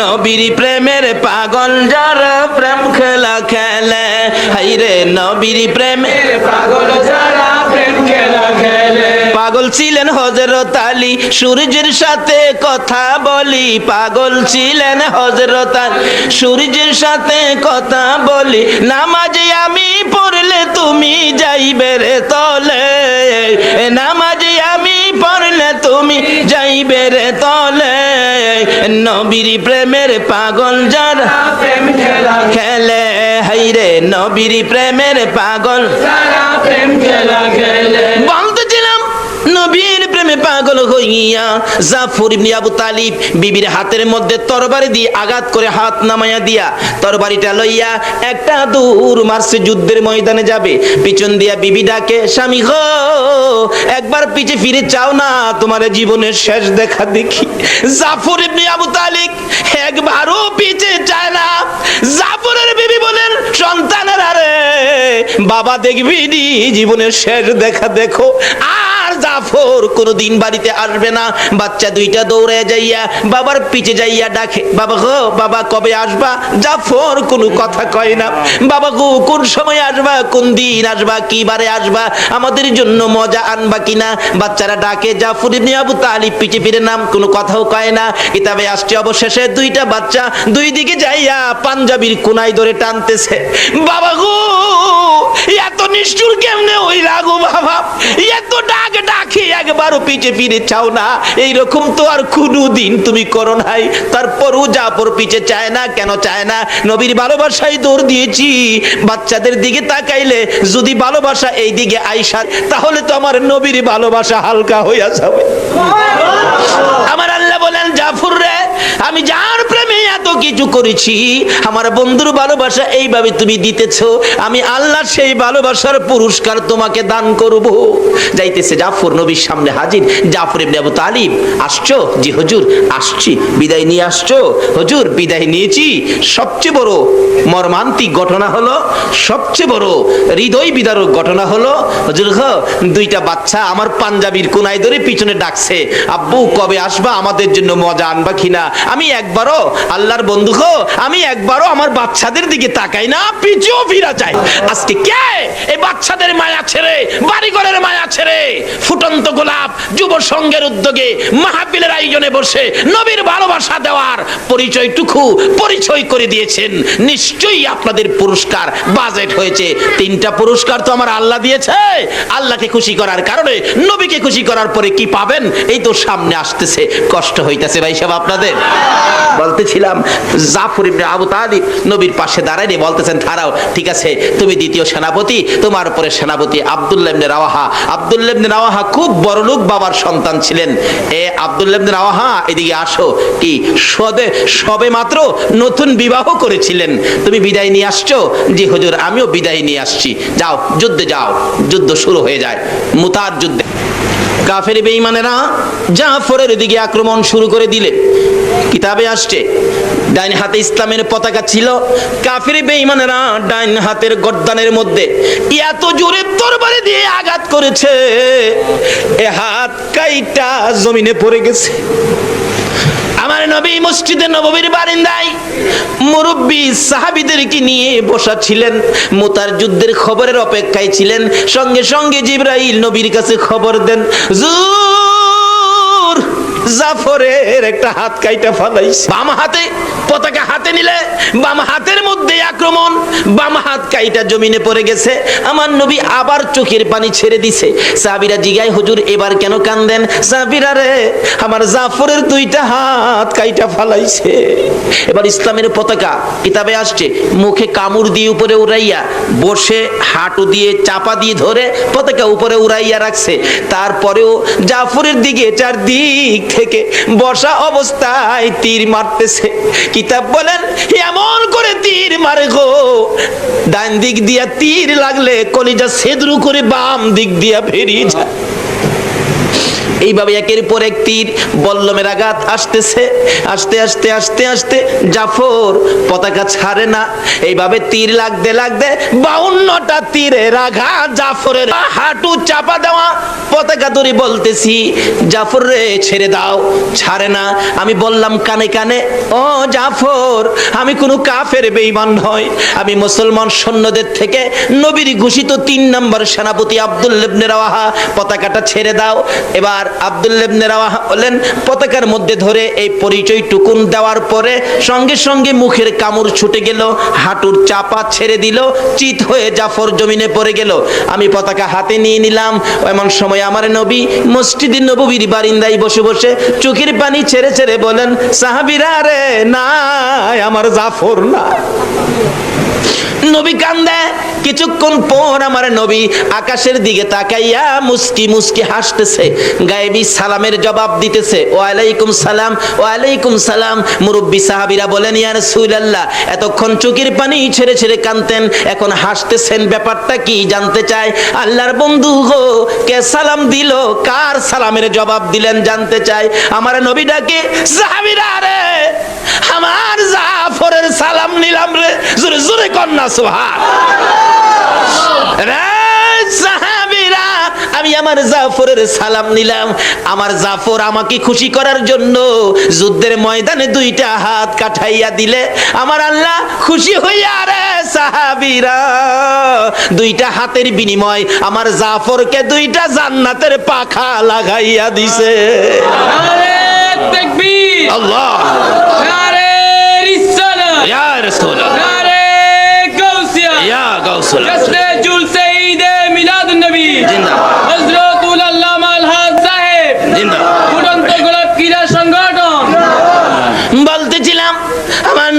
নবীর প্রেমের পাগল যারা প্রেম খেলা খেলে, হাইরে নবীর প্রেমের পাগল যারা প্রেম খেলা খেলে। পাগল ছিলেন হযরত আলী, সূর্যের সাথে কথা বলি, পাগল ছিলেন হযরত আলী, সূর্যের সাথে কথা বলি, নামাজে আমি পড়লে তুমি যাইবে রে তলে, নামাজে আমি পড়লে তুমি যাইবে রে তলে, নবীর প্রেমের পাগল যারা প্রেম খেলা খেলে, হাইরে নবীর প্রেমের পাগল যারা প্রেম খেলা খেলে। বলতেছিলাম, নবীর প্রেমে পাগল হইয়া জাফর ইবনে আবু তালিব বিবির হাতের মধ্যে তরবারি দিয়ে আঘাত করে হাত নামাইয়া দিয়া তরবারিটা লইয়া একটা দৌড় মারছে, যুদ্ধের ময়দানে যাবে। পিছন দিয়া বিবি ডাকে, স্বামী গো একবার পিছে ফিরে চাও না, তোমার জীবনের শেষ দেখা দেখি। জাফর ইবনে আবু তালিব একবারও পিছে চায় না। জাফরের বিবি বলেন, সন্তানের আরে বাবা দেখবি নি, জীবনের শেষ দেখা দেখো। আর জাফর কোনদিন বাড়িতে আসবে না। বাচ্চা দুইটা দৌড়ে যাইয়া বাবার পিছে যাইয়া ডাকে, বাবা গো বাবা কবে আসবা? জাফর কোনো কথা কয় না। বাবা গো কোন সময় আসবা, কোন দিন আসবা, কি বারে আসবা, আমাদের জন্য মজা আনবা কিনা? বাচ্চারা ডাকে, জাফর ইবনে আবু তালিব পিছে ফিরে নাম, কোনো কথাও কয় না। কিতাবে আসছে অবশেষে দুইটা বাচ্চা দুই দিকে যাইয়া পাঞ্জাবির কোনায় ধরে টানতেছে। বাবা গো এত নিষ্ঠুর কেমনে হইলা গো বাবা, এত এত ডাক ডাকি একবারও পিছে ফিরে চাও না, এইরকম তো আর কোনোদিন তুমি করো নাই। তারপরও জাফর পিছে চায় না, কেন চায় না? নবীর ভালোবাসায় দৌড় দিয়েছি। বাচ্চাদের দিকে তাকাইলে যদি ভালোবাসা এই দিকে আইসা, তাহলে তো আমার নবীর ভালোবাসা হালকা হইয়া যাবে। আমার আল্লাহ বলেন, জাফর রে, আমি যার প্রেমে এত কিছু করেছি, আমার বন্ধুর ভালোবাসা এইভাবে তুমি দিতেছো, আমি আল্লাহ সেই ভালোবাসার পুরস্কার তোমাকে দান করব। যাইতেছে জাফর নবীর সামনে হাজির। জাফর ইবনে আবু তালিব, আসছো? জি হুজুর আসছি। বিদায় নিয়ে আসছো? হুজুর বিদায় নিয়েছি। সবচেয়ে বড় মর্মান্তিক ঘটনা হলো, সবচেয়ে বড় হৃদয় বিদারক ঘটনা হলো, হুজুর দুইটা বাচ্চা আমার পাঞ্জাবির কোনায় ধরে পিছনে ডাকছে, আব্বু কবে আসবা, আমাদের জন্য মজা আনবা কিনা? আমি একবারও, আল্লাহর বন্ধু আমি একবারও আমার বাচ্চাদের দিকে তাকাই না, পিছুও ফিরা চাই। আজকে কে এই বাচ্চাদের মায়া ছেড়ে, বাড়িঘরের মায়া ছেড়ে, ফুটন্ত গোলাপ যুব সংঘের উদ্যোগে মাহফিলের আয়োজনে বসে নবীর ভালোবাসা দেওয়ার পরিচয় করে দিয়েছেন? নিশ্চয়ই আপনাদের পুরস্কার বাজেট হয়েছে। 3টা পুরস্কার তো আমার আল্লাহ দিয়েছে। আল্লাহকে খুশি করার কারণে, নবীকে খুশি করার পরে কি পাবেন এই তো সামনে আসতেছে। কষ্ট হইতেছে ভাই সব আপনাদের। বলতেছিলাম জাফর ইবনে আবু তালিব নবীর পাশে দাঁড়াইলে বলতেছেন, দাঁড়াও, ঠিক আছে, তুমি দ্বিতীয় সেনাপতি, তোমার উপরে সেনাপতি আব্দুল্লাহ ইবনে রাওয়াহা। আব্দুল্লাহ ইবনে রাওয়াহা খুব বড়লোক বাবার সন্তান ছিলেন। এ আব্দুল্লাহ ইবনে রাওয়াহা, এদিকে আসো। কি সবে মাত্র নতুন বিবাহ করেছিলেন, তুমি বিদায় নিয়ে আসছো? জি হুজুর, আমিও বিদায় নিয়ে আসছি। যাও, যুদ্ধে যাও। যুদ্ধ শুরু হয়ে যায়। মুতার যুদ্ধে কাফের বেঈমানেরা জাফরের দিকে আক্রমণ শুরু করে দিলে, কিতাবে আসছে ডাইন হাতে ইসলামের পতাকা ছিল, কাফের বেঈমানেরা ডাইন হাতের গর্দানের মধ্যে এত জোরে তরবারি দিয়ে আঘাত করেছে, এ হাত কাইটা জমিনে পড়ে গেছে। আমার নবী মসজিদে নববীর বারিন্দায় মুরব্বী সাহাবীদেরকে নিয়ে বসা ছিলেন, মুতার যুদ্ধের খবরের অপেক্ষায় ছিলেন। সঙ্গে সঙ্গে জিবরাইল নবীর কাছে খবর দেন, হুজুর জাফরের একটা হাত কাইটা ফালাইছে। বাম হাতে পতাকা হাতে নিলে বাম হাতের মধ্যে আক্রমণ, বাম হাত কাইটা জমিনে পড়ে গেছে। আমার নবী আবার চোখের পানি ছেড়ে দিছে। সাহাবীরা জিগায়, হুজুর এবার কেন কান্দেন? সাহাবীরা রে, আমার জাফরের 2টা হাত কাইটা ফালাইছে। এবার ইসলামের পতাকা কিতাবে আসছে মুখে কামড় দিয়ে উপরে উড়াইয়া বসে হাঁটু দিয়ে চাপা দিয়ে ধরে পতাকা উপরে উড়াইয়া রাখছে। তারপরেও জাফরের দিকে চারদিক থেকে বসা অবস্থায় তীর মারতেছে। কিতাব বলেন এমন করে তীর মারে গো, ডান দিক দিয়া তীর লাগলে কলিজা ছেদরু করে বাম দিক দিয়া বেরিয়ে যায়। এইভাবে একের পর এক তীর বল্লমের আঘাত আসতেছে। আস্তে আস্তে আস্তে আস্তে জাফর পতাকা ছাড়ে না। এইভাবে তীর লাগতে লাগতে 52টা তীরের আঘাত জাফরের হাঁটু চাপা দেওয়া। পতাকা ধরে বলতেছি, জাফর রে ছেড়ে দাও, ছাড়ে না। আমি বললাম কানে কানে, ও জাফর, আমি কোনো কাফের বেঈমান নই, আমি মুসলমান সৈন্যদের থেকে নবীর ঘোষিত 3 নম্বর সেনাপতি আব্দুল্লাহ ইবনে রাওয়াহা, পতাকাটা ছেড়ে দাও। এবার আব্দুল্লাহ ইবনে রাওয়াহা বলেন, পতাকার মধ্যে ধরে এই পরিচয় টুকুন দেওয়ার পরে সঙ্গে সঙ্গে মুখের কামড় ছুটে গেল, হাঁটুর চাপা ছেড়ে দিল, চিত হয়ে জাফর জমিনে পড়ে গেল। আমি পতাকা হাতে নিয়ে নিলাম। এমন সময় আমার নবী মসজিদে নববীর বারিন্দায় বসে বসে চোখের পানি ছেড়ে ছেড়ে বলেন, সাহাবীরা রে, না আমার জাফর না। নবী কান্দে। কিছুক্ষণ পর আমার নবী আকাশের দিকে তাকাইয়া মুস্কি মুস্কি হাসতেছে, গায়েবী সালামের জবাব দিতেছে, ওয়ালাইকুম সালাম, ওয়ালাইকুম সালাম। মুরব্বী সাহাবীরা বলেন, ইয়া রাসূলুল্লাহ, এতক্ষণ চোখের পানি ছেড়ে ছেড়ে কাঁদতেন, এখন হাসতেছেন, ব্যাপারটা কি জানতে চাই। আল্লাহর বন্ধু গো, কে সালাম দিল, কার সালামের জবাব দিলেন জানতে চাই। আমার নবী ডাকে, সাহাবীরা রে, আমার জাফরের সালাম নিলাম রে। জোরে জোরে কন্যা সাহাবীরা, আমি আমার জাফরের সালাম নিলাম। আমার জাফর আমাকে খুশি করার জন্য যুদ্ধের ময়দানে 2টা হাত কাটাইয়া দিলে আমার আল্লাহ খুশি হইয়া রে সাহাবীরা 2টা হাতের বিনিময় আমার জাফরকে 2টা জান্নাতের পাখা লাগাইয়া দিছে। নারে তাকবীর, আল্লাহ, নারে রিসালাত, ইয়া রাসূলুল্লাহ, নারে গাউসিয়া, ইয়া গাউসুল জশ্নে জুলসে ঈদে মিলাদুন নবী, জিন্দাবাদ। হযরতুল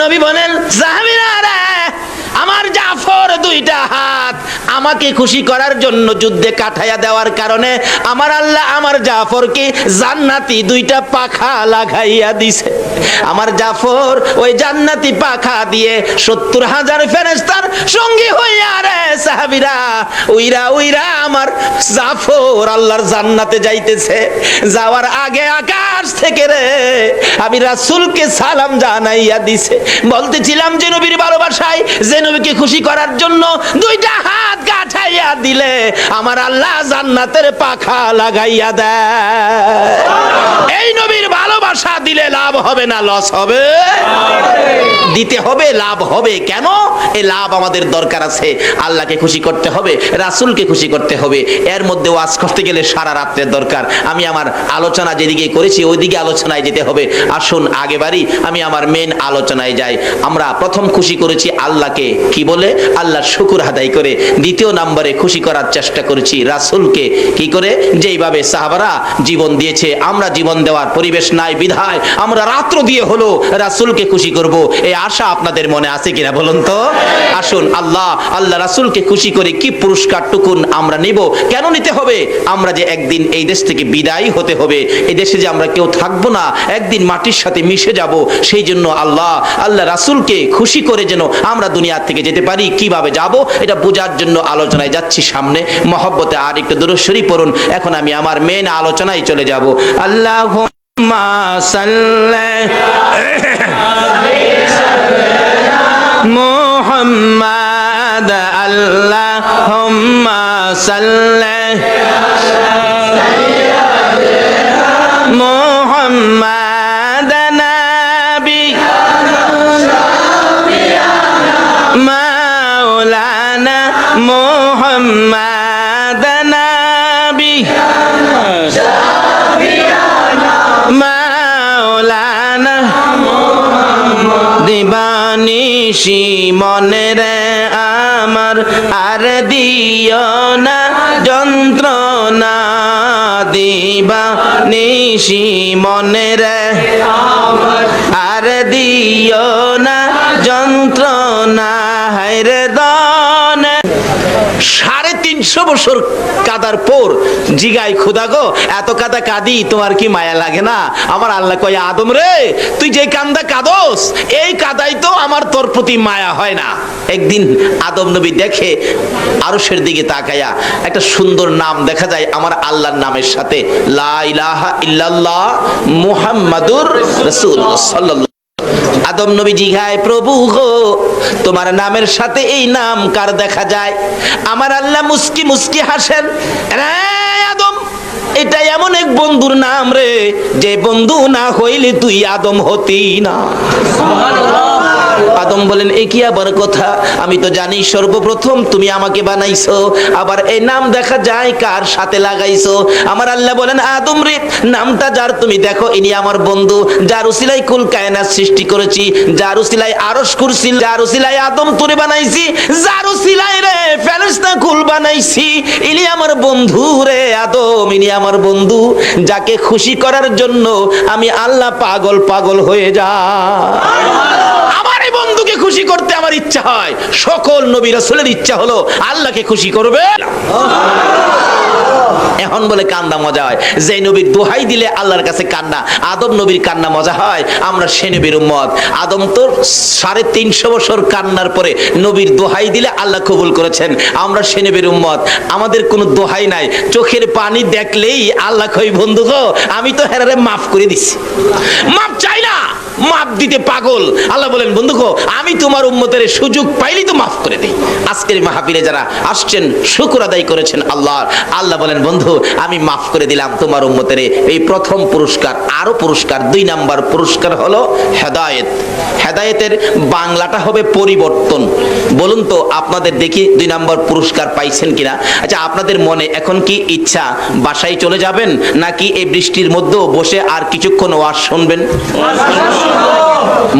নবী বলেন সাহাবীরা রে, আমার জাফর দুইটা হাত আমাকে খুশি করার জন্য যুদ্ধে কাঠাইয়া দেওয়ার কারণে আমার আল্লাহ আমার জাফরকে জান্নাতি দুইটা পাখা লাগাইয়া দিছে। আমার জাফর ওই জান্নাতি পাখা দিয়ে 70,000 ফেরেশতার সঙ্গী হইয়া রে সাহাবীরা উইরা উইরা আমার জাফর আল্লাহর জান্নাতে যাইতেছে। যাওয়ার আগে আকাশ থেকে রে আমি রাসূলকে সালাম জানাইয়া দিছে। বলতেছিলাম যে নবীর ভালোবাসায়, যে নবীকে খুশি করার জন্য দুইটা হাত গাঁঠাইয়া দিলে আমার আল্লাহ জান্নাতের পাখা লাগাইয়া দেয়। এই নবীর ভালোবাসা দিলে লাভ হবে না লস হবে? দিতে হবে, লাভ হবে। কেন? এই লাভ আমাদের দরকার আছে। আল্লাহকে খুশি করতে হবে, রাসূলকে খুশি করতে হবে। এর মধ্যে ওয়াজ করতে গেলে সারা রাতের দরকার। আমি আমার আলোচনা যেদিকে করেছি ওইদিকে আলোচনায় যেতে হবে। আসুন আগে বাড়ি, আমি আমার মেন আলোচনায় যাই। আমরা প্রথম খুশি করেছি আল্লাহকে, কি বলে? আল্লাহর শুকর আদায় করে। দ্বিতীয় নম্বরে খুশি করার চেষ্টা করেছি রাসূলকে, কি করে? যেইভাবে সাহাবারা জীবন দিয়েছে, আমরা জীবন দেওয়ার পরিবেশ নাই বিধায় আমরা রাত্র দিয়ে হলো রাসূলকে খুশি করব। এই আশা আপনাদের মনে আছে কিনা বলুন তো? আসুন আল্লাহ রাসূলকে খুশি করে কি পুরস্কার টুকুন আমরা নিব। কেন নিতে হবে? আমরা যে একদিন এই দেশ থেকে বিদায় হতে হবে, এই দেশে যে আমরা কেউ থাকবো না, একদিন মাটির সাথে মিশে যাব। সেই জন্য আল্লাহ রাসূলকে খুশি করে যেন আমরা দুনিয়া থেকে যেতে পারি। কিভাবে যাব এটা বোঝার জন্য আলোচনায় যাচ্ছি সামনে। মহব্বতে আর একটু দরুদ শরীফ পড়ুন। এখন আমি আমার মেন আলোচনায় চলে যাব। আল্লাহুম্মা সাল্লি মুহাম্মাদ, আল্লাহুম্মা সাল্লি মুহাম্মাদ নবী মাওলানা মুহাম্মাদ নবী মাওলানা দিবানিশি মনে রে আমার আর দিও না যন্ত্রণা, দিবানিশি মনে রে আর দিও না যন্ত্রণা, হায়রে দনে। 350 বছর কাদার পর জিগাই খোদা গো, এত কাদা কাঁদি তোমার কি মায়া লাগে না? আমার আল্লাহ কয় আদম রে, তুই যে কান্দা কাঁদোস এই কাদাই তো আমার তোর প্রতি মায়া হয় না। একদিন আদম নবী দেখে আরশের দিকে তাকায়া একটা সুন্দর নাম দেখা যায় আমার আল্লাহর নামের সাথে, লা ইলাহা ইল্লাল্লাহ মুহাম্মাদুর রাসূলুল্লাহ সাল্লাল্লাহু। আদম নবী জিগায় প্রভু গো, তোমার নামের সাথে এই নাম কার দেখা যায়? আমার আল্লাহ মুস্কি মুস্কি হাসেন, রে আদম এটা এমন এক বন্ধুর নাম রে, যে বন্ধু না হইলে তুই আদম হতি না। আদম বলেন এ কি আবার কথা? আমি তো জানি সর্বপ্রথম তুমি আমাকে বানাইছো, আবার এই নাম দেখা যায় কার সাথে লাগাইছো? আমার আল্লাহ বলেন আদম রে, নামটা যার তুমি দেখো ইনি আমার বন্ধু, যার উসিলায় কুল কায়নাত সৃষ্টি করেছি, যার উসিলায় আরশ কুরসি, যার উসিলায় আদম তোরে বানাইছি, যার উসিলায় রে ফেরেশতা কুল বানাইছি, ইনি আমার বন্ধু রে আদম, ইনি আমার বন্ধু, যাকে খুশি করার জন্য আমি আল্লাহ পাগল পাগল হয়ে যাই। আমার এই বন্ধুকে খুশি করতে আমার ইচ্ছা হয়। সকল নবী রাসূলের ইচ্ছা হলো আল্লাহকে খুশি করবে। এখন বলে কান্না মজা হয়, যে নবীর দোহাই দিলে আল্লাহর কাছে কান্না, আদম নবীর কান্না মজা হয়। আমরা সে নবীর উম্মত। আদম তো 350 বছর কান্নার পরে নবীর দোহাই দিলে আল্লাহ কবুল করেছেন। আমরা সে নবীর উম্মত, আমাদের কোনো দোহাই নাই। চোখের পানি দেখলেই আল্লাহ কই বন্ধু গো, আমি তো হেরারে মাফ করে দিছি, মাফ চাই না, মাফ দিতে পাগল। আল্লাহ বলেন বন্ধু গো, আমি তোমার উম্মতের সুযোগ পাইলেই তো মাফ করে দেই। আজকের মাহফিলে যারা আসছেন শুকর আদায় করেছেন আল্লাহর, আল্লাহ বলেন বন্ধু আমি মাফ করে দিলাম তোমার উম্মতের। এই প্রথম পুরস্কার। আরো পুরস্কার, 2 নাম্বার পুরস্কার হলো হেদায়েত। হেদায়েতের বাংলাটা হবে পরিবর্তন। বলুন তো আপনাদের দেখি 2 নাম্বার পুরস্কার পাইছেন কিনা? আচ্ছা আপনাদের মনে এখন কি ইচ্ছা বাসায় চলে যাবেন, নাকি এই বৃষ্টির মধ্যেও বসে আর কিছুক্ষণ ওয়াজ শুনবেন?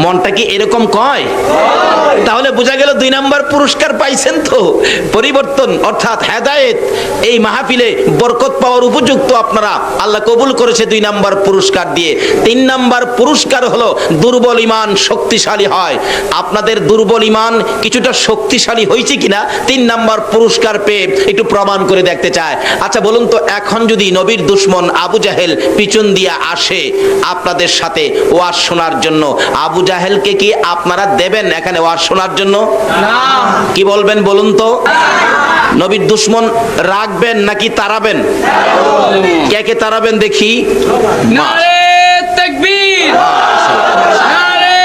মনটা কি এরকম কয়? তাহলে বোঝা গেল 2 নাম্বার পুরস্কার পাইছেন তো। পরিবর্তন অর্থাৎ হেদায়েত এই মাহফিলে বরকত পাওয়ার উপযুক্ত আপনারা, আল্লাহ কবুল করেছে 2 নাম্বার পুরস্কার দিয়ে। 3 নাম্বার পুরস্কার হলো দুর্বল ঈমান শক্তিশালী হয়। আপনাদের দুর্বল ঈমান কিছুটা শক্তিশালী হয়েছে কিনা 3 নাম্বার পুরস্কার পেয়ে একটু প্রমাণ করে দেখতে চায়। আচ্ছা বলুন তো, এখন যদি নবীর দুশমন আবু জাহেল পিছন দিয়ে আসে আপনাদের সাথে ওয়াজ শোনার জন্য, আবু জাহেলকে কি আপনারা দেবেন এখানে ওয়াজ শোনার জন্য? কি বলবেন বলুন তো? নবীর দুশমন রাখবেন নাকি তাড়াবেন? কে কে তাড়াবেন দেখি? নারে তাকবীর, নারে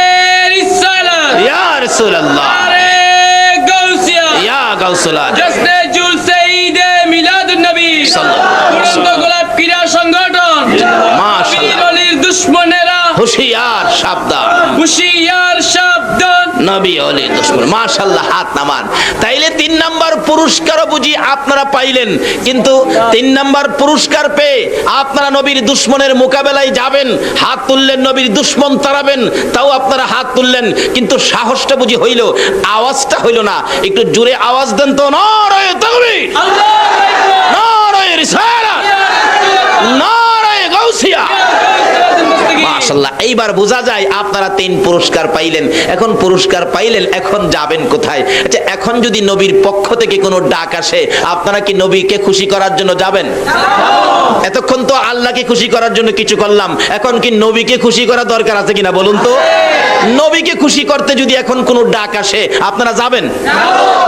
রিসালাত, ইয়া রাসূলুল্লাহ, নারে গাউসিয়া, ইয়া গাউসুল আজম। জশ্নে জুলসে ঈদে মিলাদুন নবী, উড়ন্ত গোলাপ ক্রীড়া সংগঠন, মাশাআল্লাহ। নবীর দুশমনেরা হুশিয়ার সাবধান, হুশিয়ার সাবধান। নবী ওলি দুশমন। মাশাআল্লাহ, হাত নামান। তাইলে 3 নাম্বার পুরস্কারও বুঝি আপনারা পাইলেন, কিন্তু 3 নাম্বার পুরস্কার পেয়ে আপনারা নবীর দুশমনের মোকাবেলায় যাবেন, হাত তুললেন, নবীর দুশমন তাড়াবেন, তাও আপনারা হাত তুললেন, কিন্তু সাহসটা বুঝি হইল, আওয়াজটা হইল না। একটু জোরে আওয়াজ দেন তো, নারায়ে তাকবীর, নারায়ে রিসালাত, নারায়ে গাউসিয়া। মাশাআল্লাহ, এইবার বোঝা যায় আপনারা 3 পুরস্কার পাইলেন। এখন পুরস্কার পাইলেন, এখন যাবেন কোথায়? আচ্ছা, এখন যদি নবীর পক্ষ থেকে কোনো ডাক আসে, আপনারা কি নবীকে খুশি করার জন্য যাবেন? এতক্ষণ তো আল্লাহকে খুশি করার জন্য কিছু করলাম, এখন কি নবীকে খুশি করা দরকার আছে কিনা বলুন তো? নবীকে খুশি করতে যদি এখন কোনো ডাক আসে, আপনারা যাবেন?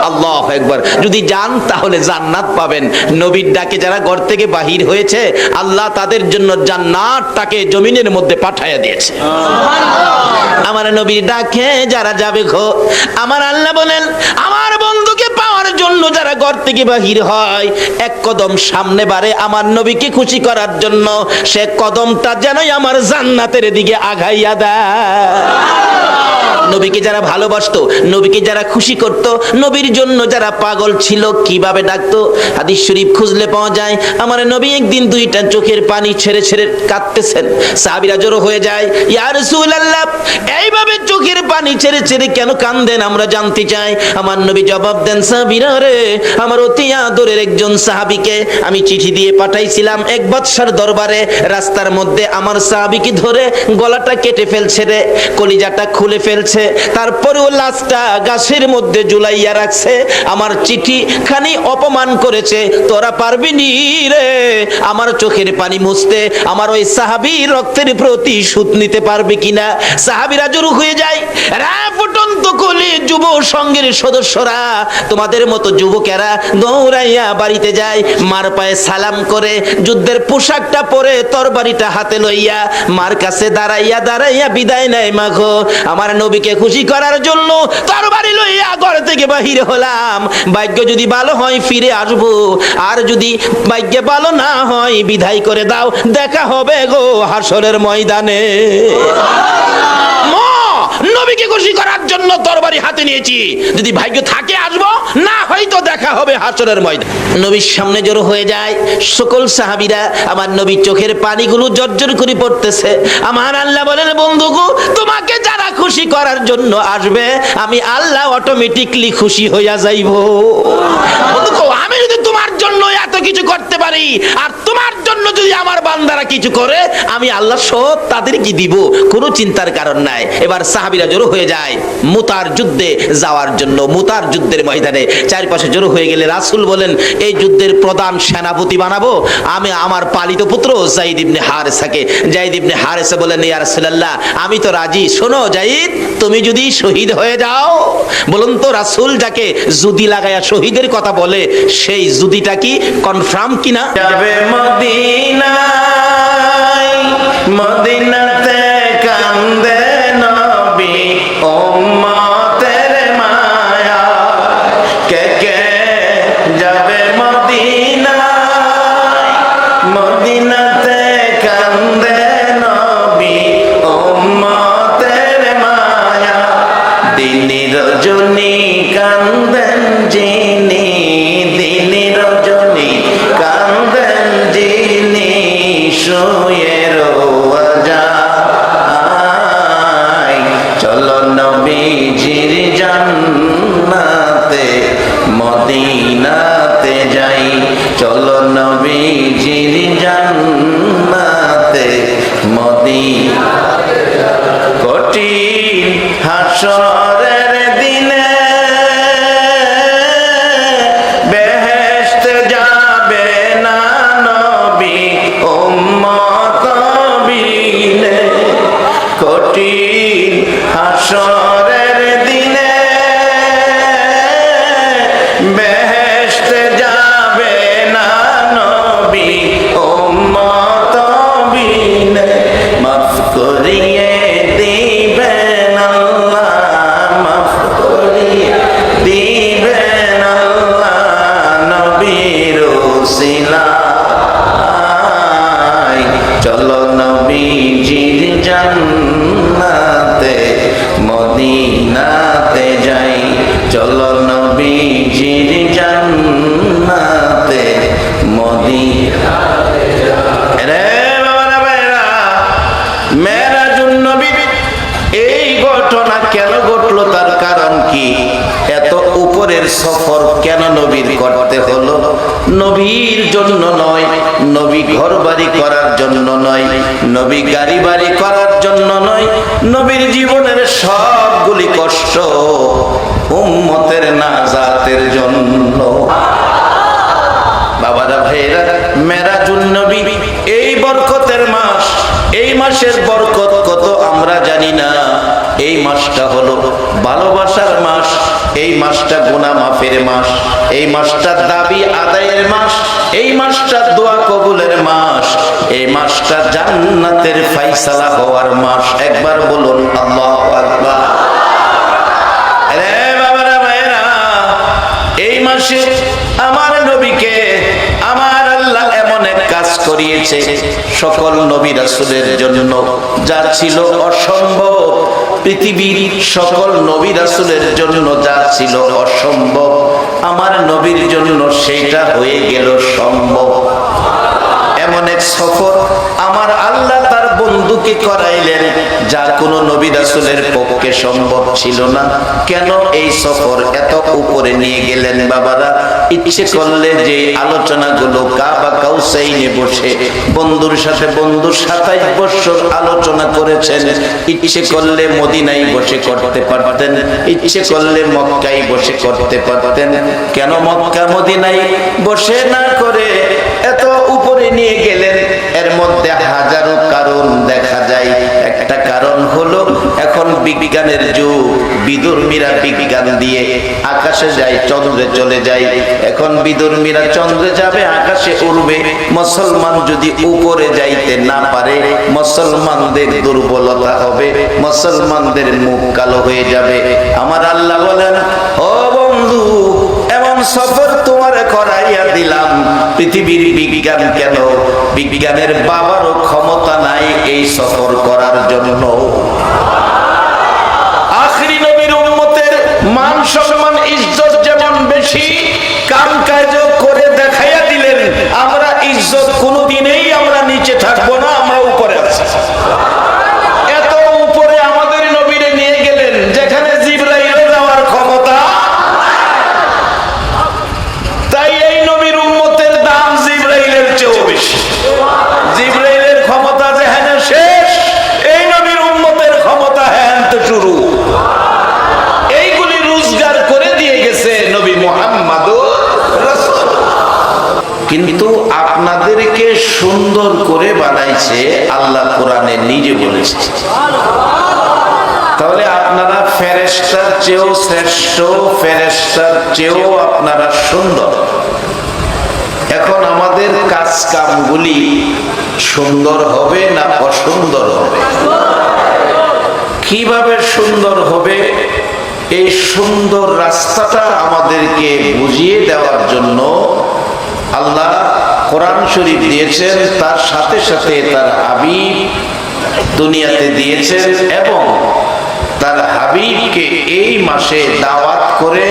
আল্লাহু আকবার। যদি যান তাহলে জান্নাত পাবেন। নবীর ডাকে যারা ঘর থেকে বাহির হয়েছে, আল্লাহ তাদের জন্য জান্নাতটাকে জমিনের মধ্যে পাঠাইয়া দিয়েছে। আমার নবীর ডাকে যারা যাবে গো, আমার আল্লাহ বলেন, আমার বন্ধুকে পাওয়ার জন্য যারা ঘর থেকে বাহির হয়, এক কদম সামনে বাড়ে আমার নবীকে খুশি করার জন্য, সে কদমটা যেনই আমার জান্নাতের দিকে আগাইয়া দেয়। নবীকে যারা ভালোবাসতো, নবীকে যারা খুশি করত, নবীর জন্য যারা পাগল ছিল, কিভাবে ডাকতো? হাদিস শরীফ খুঁজলে পাওয়া যায়, আমার নবী একদিন 2টা চোখের পানি ছেড়ে ছেড়ে কাঁদতেছেন। সাহাবীরা জড়ো হয়ে যায়, ইয়া রাসূলুল্লাহ, এইভাবে চোখের পানি ছেড়ে ছেড়ে কেন কাঁদেন আমরা জানতে চাই। আমার নবী জবাব দেন, সাহাবীরা রে, আমার অতি আদরের একজন সাহাবীকে আমি চিঠি দিয়ে পাঠাইছিলাম এক বাদশার দরবারে, রাস্তার মধ্যে আমার সাহাবীকে ধরে গলাটা কেটে ফেলছে রে, কলিজাটা খুলে ফেলছে, তারপরেও লাশটা গাছের মধ্যে ঝুলাইয়া রাখছে। আমার চিঠি খানি অপমান করেছে, তোরা পারবি নি রে আমার চোখের পানি মুছতে, আমার ওই সাহাবীর রক্তের প্রতিশোধ নিতে পারবে কিনা? সাহাবীরা জড়ো হয়ে যায়। রা ফুটন্ত কলি যুব সংঘের সদস্যরা, তোমাদের মতো যুবকেরা দৌড়াইয়া বাড়িতে যায়, মার পায়ে সালাম করে, যুদ্ধের পোশাকটা পরে তরবারিটা হাতে লইয়া মার কাছে দাঁড়াইয়া দাঁড়াইয়া বিদায় নেয়। মাগো, আমার নবীকে খুশি করার জন্য তরবারি লইয়া ঘর থেকে বাহির হলাম, ভাগ্য যদি ভালো হয় ফিরে আসবো, আর যদি ভাগ্যে ভালো না হয় বিদায় করে দাও, দেখা হবে গো হাসরের ময়দানে। নবীকে খুশি করার জন্য তরবারি হাতে নিয়েছি, যদি ভাগ্য থাকে আসবো, না হয়তো দেখা হবে হাসরের ময়দানে। নবীর সামনে জড়ো হয়ে যায় সকল সাহাবীরা, আমার নবীর চোখের পানিগুলো জর্জর করে পড়তেছে। আমার আল্লাহ বলেন, বন্ধুগো, তোমাকে যারা খুশি করার জন্য আসবে, আমি আল্লাহ অটোমেটিকলি খুশি হইয়া যাইব। বন্ধুগো, আমি যদি তোমার জন্য এত কিছু করতে পারি, আর তোমার জন্য যদি আমার বান্দারা কিছু করে, আমি আল্লাহ সব তাদেরকে দিব, কোনো চিন্তার কারণ নাই। এবার সাহাবীরা জড়ো হয়ে যায় মুতার যুদ্ধে যাওয়ার জন্য। মুতার যুদ্ধের ময়দানে চারপাশে জড়ো হয়ে গেলে রাসূল বলেন, এই যুদ্ধের প্রধান সেনাপতি বানাবো আমি আমার পালিত পুত্র যায়েদ ইবনে হারেসাকে। যায়েদ ইবনে হারেসা বলেন, ইয়া রাসূলুল্লাহ, আমি তো রাজি। শোনো যায়েদ, তুমি যদি শহীদ হয়ে যাও, বলুন তো রাসূল যাকে জুদি লাগায়া শহীদের কথা বলে, সেই জুদিটা কি কনফার্ম কিনা? যাবে মদিনায়, মদিনাতে কান্দে নবী উম্মতের মায়া, কে কে যাবে মদিনায়, মদিনাতে কান্দে নবী উম্মতের মায়া, দিনে রজনী কান্দেন যিনি, দিনে রজনী কান্দেন যিনি, শুয়ে রোয়া যায়। চলো নবীজির জান্নাতে মদিনাতে যাই, চলো নবীজির জান্নাতে মদিনাতে যাই। কঠিন হাসরের দিনে বেহেশত যাবে না নবী উম্মত বিনে, কঠিন হাসরের দিনে বেহেশত যাবে না নবী উম্মত বিনে, মাফ করিয়ে দিবেন আল্লাহ, মাফ করিয়ে দিবেন আল্লাহ নবীর উসিলায়, চলো নবীজির জান্নাতে মদিনাতে যাই, চলো নবীজির জান্নাতে মদিনাতে যাই। রে বাবারা ভাইরা, মেরাজুন নবী এই ঘটনা কেন ঘটলো, তার কারণ কি? এত উপরের সফর কেন নবীর করতে হলো? নবীর জন্য নয়, নবী ঘর বাড়ি করার জন্য নয়, নবী গাড়ি বাড়ি করার জন্য নয়, নবীর জীবনের সবগুলি কষ্ট উম্মতের নাজাতের জন্য। বাবারা ভাইরা, মেরাজুন নবী এই বরকতের মাস, এই মাসের বরকত কত আমরা জানি না। এই মাসটা হলো ভালোবাসার মাস, এই মাসটা গুনাহ মাফের মাস, এই মাসটা দাবি আদায়ের মাস, এই মাসটা দোয়া কবুলের মাস, এই মাসটা জান্নাতের ফায়সালা হওয়ার মাস। একবার বলুন আল্লাহু আকবার। রে বাবারা ভাইরা, এই মাসে আমার নবীকে আমার আল্লাহ এমন এক কাজ করিয়েছে, সকল নবী রাসূলের জন্য যা ছিল অসম্ভব, পৃথিবীর সকল নবী রাসূলের জন্য যা ছিল অসম্ভব, আমার নবীর জন্য সেটা হয়ে গেল সম্ভব। এমন এক সফর আমার আল্লাহ তার বন্ধুকে করাইলেন, যা কোনো নবী রাসূলের পক্ষে সম্ভব ছিল না। কেন এই সফর এত উপরে নিয়ে গেলেন? বাবারা, ইচ্ছে করলে যে আলোচনাগুলো কাবা কাউসাইনে বসে বন্ধুর সাথে বন্ধু 27 বছর আলোচনা করেছেন, ইচ্ছে করলে মদিনায় বসে করতে পারতেন, ইচ্ছে করলে মক্কায় বসে করতে পারতেন। কেন মক্কা মদিনায় বসে না করে এত উপরে নিয়ে গেলেন? এর মধ্যে হাজারো কারণ দেখা যায়। একটা কারণ হলো এখন বিজ্ঞানের যুগ, বিদুর্মীরা বিজ্ঞান দিয়ে আকাশে যায়, চন্দ্রে চলে যায়। এখন বিদুর্মীরা চন্দ্রে যাবে, আকাশে উড়বে। মুসলমান যদি উপরে যাইতে না পারে, মুসলমানদের দুর্বলতা হবে, মুসলমানদের মুখ কালো হয়ে যাবে। আমার আল্লাহ বলেন, ও বন্ধু, এমন সফর তোমার করাইয়া দিলাম। পৃথিবীর বিজ্ঞান কেন, বিজ্ঞানের বাবারও ক্ষমতা নাই এই সফর করার জন্য। আখরি নবীর উম্মতের মান সম্মান ইজ্জত যেমন বেশি, কাম কাজ করে দেখাইয়া দিলেন, আমরা ইজ্জত কোনোদিনই আমরা নিচে থাকবো না, আমরা উপরে আছি। এত উপরে আমাদের নবীরে নিয়ে গেলেন, যেখানে জিবরাইল যাওয়ার ক্ষমতা। তাই এই নবীর উম্মতের দাম জিবরাইলের চেয়েও বেশি। জিবরাইলের ক্ষমতা যেখানে শেষ, এই নবীর উম্মতের ক্ষমতা হ্যাঁ তো শুরু। এইগুলি রোজগার করে দিয়ে গেছে নবী মুহাম্মদুর রাসূল। কিন্তু আপনাদেরকে সুন্দর করে বানাইছে আল্লাহ কোরআনে নিজে বলেছে। তাহলে আপনারা ফেরেশতার চেয়েও শ্রেষ্ঠ, ফেরেশতার চেয়েও আপনারা সুন্দর। এখন আমাদের কাজ কামগুলি সুন্দর হবে না অসুন্দর হবে? কিভাবে সুন্দর হবে? এই সুন্দর রাস্তাটা আমাদেরকে বুঝিয়ে দেওয়ার জন্য আল্লাহ কোরআন শরীফ দিয়েছেন, তার সাথে সাথে তার হাবিব দুনিয়াতে দিয়েছেন, এবং তার হাবিবকে এই মাসে দাওয়াত করে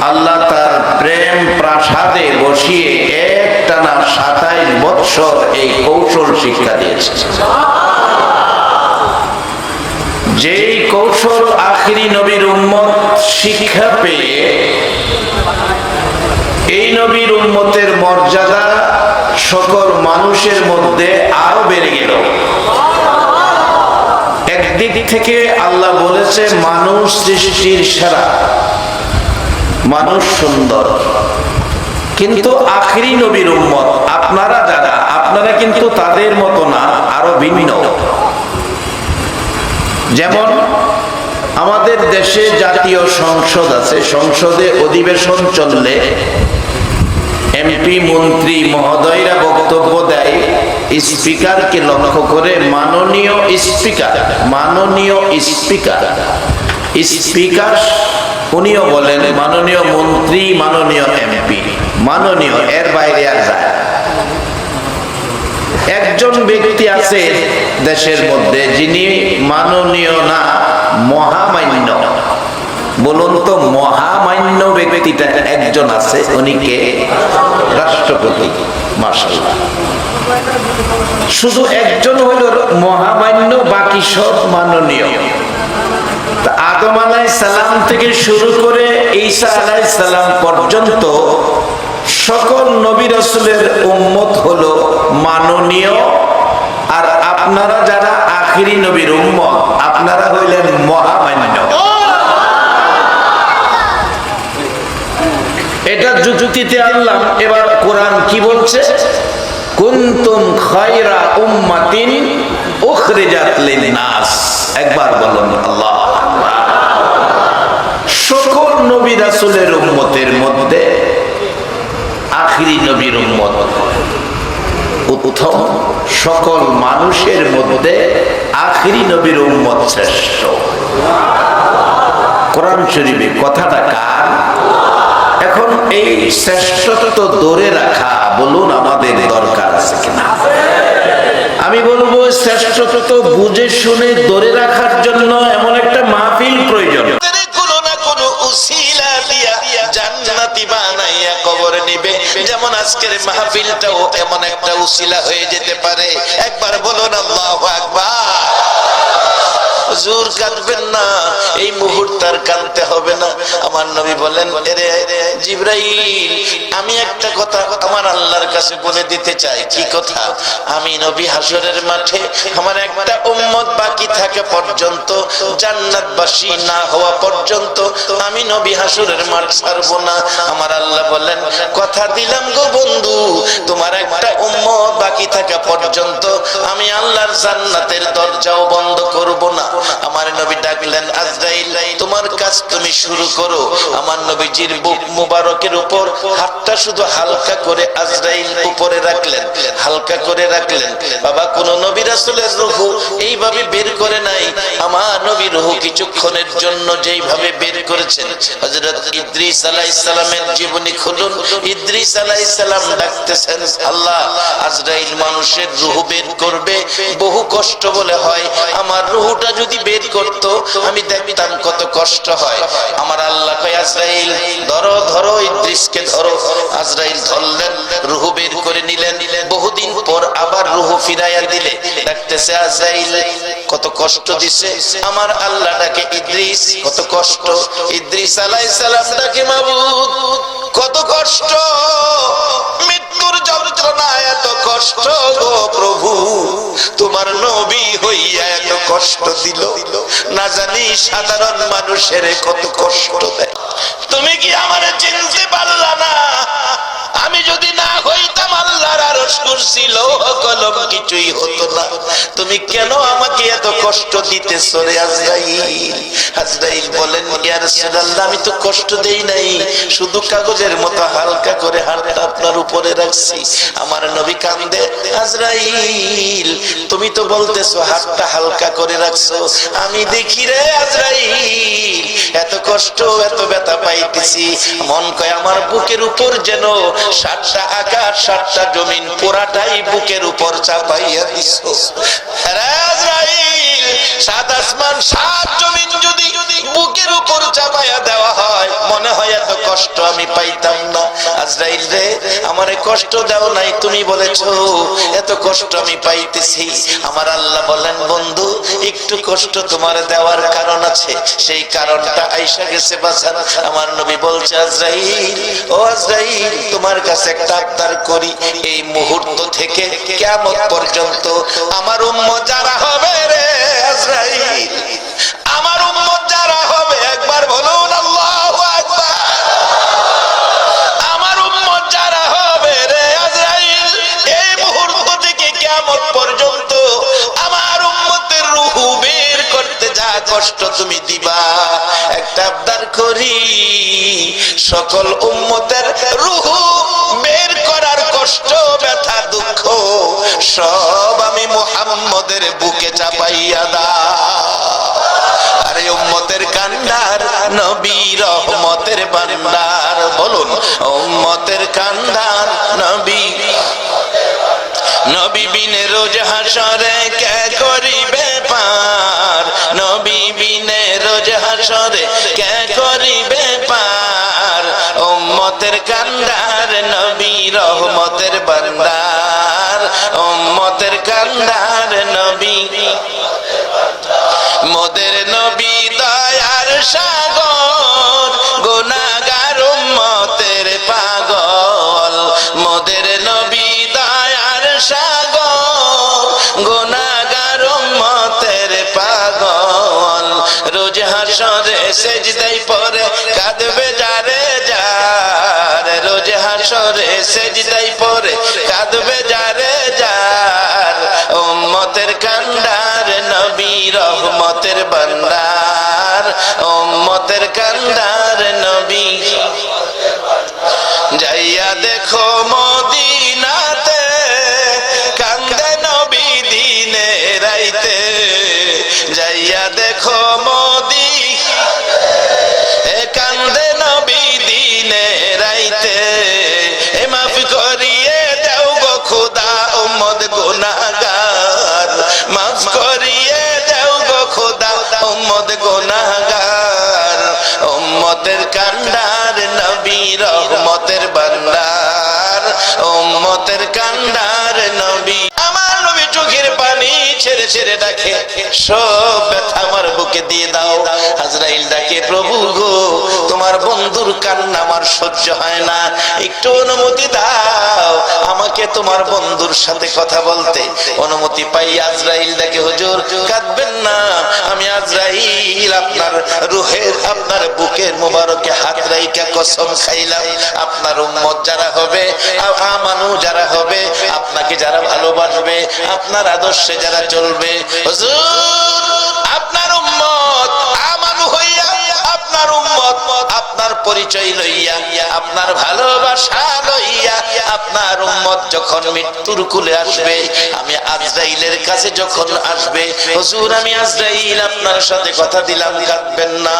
আল্লাহ তার প্রেম প্রাসাদে বসিয়ে একটানা 27 বৎসর এই কৌশল শিক্ষা দিয়েছে। যেই কৌশল আখিরি নবীর উম্মত শিক্ষা পেয়ে এই নবীর উম্মতের মর্যাদা সকল মানুষের মধ্যে আরো বেড়ে গেল। একদিক থেকে আল্লাহ বলেছে মানুষ সৃষ্টির সেরা, মানুষ সুন্দর, কিন্তু আখিরি নবীর উম্মত আপনারা যারা, আপনারা কিন্তু তাদের মতো না, আরো ভিন্ন। যেমন আমাদের দেশে জাতীয় সংসদ আছে, সংসদে অধিবেশন চললে এমপি মন্ত্রী মহোদয়রা বক্তব্য দেয়, স্পিকারকে লক্ষ্য করে মাননীয় স্পিকার, মাননীয় স্পিকার, স্পিকার উনিও বলেন মাননীয় মন্ত্রী, মাননীয় এমপি, মাননীয়, এর বাইরে আর যায়। একজন ব্যক্তি আছে দেশের মধ্যে যিনি মাননীয় না, মহামান্য। বলুন তো মহামান্য ব্যক্তিটা একজন আছে, উনি কে? রাষ্ট্রপতি। মাশাআল্লাহ, শুধু একজন হইল মহামান্য, বাকি সব মাননীয়। আদম আলাইহিস সালাম থেকে শুরু করে ঈসা আলাইহিস সালাম পর্যন্ত সকল নবী রাসূলের উম্মত হলো মাননীয়, আর আপনারা যারা আখিরি নবীর উম্মত আপনারা হইলেন মহামান্য। এটা যুক্তিতে আনলাম। এবার কোরআন কি বলছে? কুনতুম খায়রা উম্মাতিন উখরিজাত লিন-নাস। একবার বলুন আল্লাহ। সকল নবী রাসূলের উম্মতের মধ্যে আখিরি নবীর উম্মত উত্তম, সকল মানুষের মধ্যে আখিরি নবীর উম্মত শ্রেষ্ঠ। কোরআন শরীফে কথাটা কার? এখন এই শ্রেষ্ঠত্ব ধরে রাখা, বলুন আমাদের দরকার আছে কিনা? আমি বলবো শ্রেষ্ঠত্ব বুঝে শুনে ধরে রাখার জন্য এমন একটা মাহফিল প্রয়োজন। জান্নাতি বানাইয়া কবরে নিবে, যেমন আজকের মাহফিলটাও এমন একটা উসিলা হয়ে যেতে পারে। একবার বলুন আল্লাহু আকবার। হুজুর কাঁদবেন না, এই মুহূর্তে আর কাঁদতে হবে না। আমার নবী বলেন, এরে জিবরাইল, আমি একটা কথা আমার আল্লাহর কাছে বলে দিতে চাই। কি কথা? আমি নবী হাসরের মাঠে আমার একটা উম্মত বাকি থাকে পর্যন্ত, জান্নাতবাসী না হওয়া পর্যন্ত আমি নবী হাসরের মাঠ ছাড়বো না। আমার আল্লাহ বলেন, কথা দিলাম গো বন্ধু, তোমার একটা উম্মত বাকি থাকা পর্যন্ত আমি আল্লাহর জান্নাতের দরজাও বন্ধ করব না। আমার নবী ডাকলেন, আজরাইল তোমার কাজ তুমি শুরু করো। আমার নবীজির বুক মুবারকের উপর হাতটা শুধু হালকা করে আজরাইল উপরে রাখলেন, হালকা করে রাখলেন। বাবা, কোন নবী রাসূলের রূহ এইভাবে বের করে নাই। আমার নবী রূহ কিছুক্ষণের জন্য যেইভাবে বের করেছেন। হযরত ইদ্রিস আলাইহিস সালামের জীবনী খুলুন। ইদ্রিস আলাইহিস সালাম ডাকতেছেন, আল্লাহ, আজরাইল মানুষের রূহ বের করবে, বহু কষ্ট বলে হয়। আমার রূহটা যদি বের করত আমি দেখতাম কত কষ্ট হয়। আমার আল্লাহ কয়, আজরাইল ধরো, ধরো, ইদ্রিসকে ধরো। আজরাইল ধরলেন, রূহ বের করে নিলেন। বহুদিন পর আবার রূহ ফিরাইয়া দিলে ডাকতেছে, আজরাইল কত কষ্ট দিছে। আমার আল্লাহ ডাকে, ইদ্রিস কত কষ্ট। ইদ্রিস আলাইহিস সালাম ডাকে, মাবুদ কত কষ্ট, মৃত্যুর যন্ত্রণা এত কষ্ট গো প্রভু, তোমার নবী হইয়া এত কষ্ট দিল, না জানি সাধারণ মানুষের কত কষ্ট দেয়। তুমি কি আমারে চিনতে পারলা না? আমি যদি না হইতাম আল্লাহর আরশ কুরসি লৌহ কলম কিছুই হতো না। তুমি কেন আমাকে এত কষ্ট দিতেছো রে আজরাইল? আজরাইল বলেন, ইয়া রাসূলুল্লাহ, আমি তো কষ্ট দেই নাই, শুধু কাগজের মতো হালকা করে হাতটা আপনার উপরে রাখছি। আমার নবী কান্দে, আজরাইল তুমি তো বলতেছো হাতটা হালকা করে রাখছো, আমি দেখি রে আজরাইল এত কষ্ট, এত ব্যথা পাইতেছি। মন কয় আমার বুকের উপর যেন 7টা আকাশ 7টা জমিন পুরাটাই বুকের উপর চাপাইয়া দিছো। আরে আজরাইল, 7 আসমান 7 জমিন যদি বুকের উপর চাপাইয়া দেওয়া হয়, মনে হয় এত কষ্ট আমি পাইতাম না। আজরাইল রে, আমারে কষ্ট দাও নাই, তুমি বলেছো এত কষ্ট আমি পাইতেছি। আমার আল্লাহ বলেন, বন্ধু একটু কষ্ট তোমার দেওয়ার কারণ আছে, সেই কারণটা আইসা গেছে বাজান। আমার নবী বলছে, আজরাইল, ও আজরাইল, তোমার কাছে একটা আবদার করি, এই মুহূর্ত থেকে কিয়ামত পর্যন্ত আমার উম্মত যারা হবে রে আজরাইল, আমার উম্মত যারা হবে, একবার বলুন আল্লাহু আকবার, আমার উম্মত যারা হবে রে আজরাইল, এই মুহূর্ত থেকে কিয়ামত পর্যন্ত আমার উম্মতের রূহ বের করতে যা কষ্ট তুমি দিবা, একটা আবদার করি, সকল উম্মতের রূহ বের করার কষ্ট, ব্যথা, দুঃখ সব আমি মুহাম্মদের বুকে চাপাইয়া দাও। আরে উম্মতের কান্ডার নবী রহমতের ভান্ডার, বলুন উম্মতের কান্ডার নবী, নবী বিনে রোজ হাসরে কে করিবে পার, নবী বিনে রোজ হাসরে কে করিবে পার, উম্মতের কান্ডার নবী রহমতের ভান্ডার, উম্মতের কান্ডার নবী, মোদের নবী দয়ার সাগর, গুনাহগার উম্মতের পাগল, মোদের নবী দয়ার সাগর, গুনাহগার উম্মতের পাগল, রোজ হাসরে সেজদায় পড়ে কাঁদবে যারে যার, রোজ হাসরে সেজদায় পড়ে কাঁদবে যারে যার, উম্মতের কান্ডার নবী রহমতের ভান্ডার, উম্মতের কান্ডার নবী, যাইয়া দেখো মদিনাতে কান্দে নবী দিনে রাইতে, যাইয়া দেখো মোদি কান্দে নবী দিনে রাইতে, এ মাফ করিয়ে দাও গো খোদা উম্মত গুনাহগার, মাফ করিয়ে দাও গো খোদা উম্মত গুনাহগার, উম্মতের কান্ডার নবী রহমতের ভান্ডার, উম্মতের কান্ডার নবী। আমার নবী চোখের পানি ছেড়ে ছেড়ে ডাকে, সব ব্যথা আমার বুকে দিয়ে দাও। আজরাইল ডাকে, প্রভু গো, তোমার বন্ধুর কান্না আমার সহ্য হয় না, একটু অনুমতি দাও আমাকে তোমার বন্ধুর সাথে কথা বলতে। অনুমতি পাই আজরাইল ডাকে, হুজুর কাঁদবেন না, আমি আজরাইল আপনার রূহের, আপনার বুকের মোবারকে হাত রাইখা কসম খাইলাম, আপনার উম্মত যারা হবে, আমানু যারা হবে, আপনাকে যারা ভালোবাসবে, আপনার আদর্শে যারা চলবে, হুজুর আপনার উম্মত আমানু হইয়া, আপনার উম্মত আপনার পরিচয় লইয়া, আপনার ভালোবাসা লইয়া, আপনার উম্মত যখন মৃত্যুর কুলে আসবে, আমি আজরাইলের কাছে যখন আসবে, হুজুর আমি আজরাইল আপনার সাথে কথা দিলাম, কাঁদবেন না।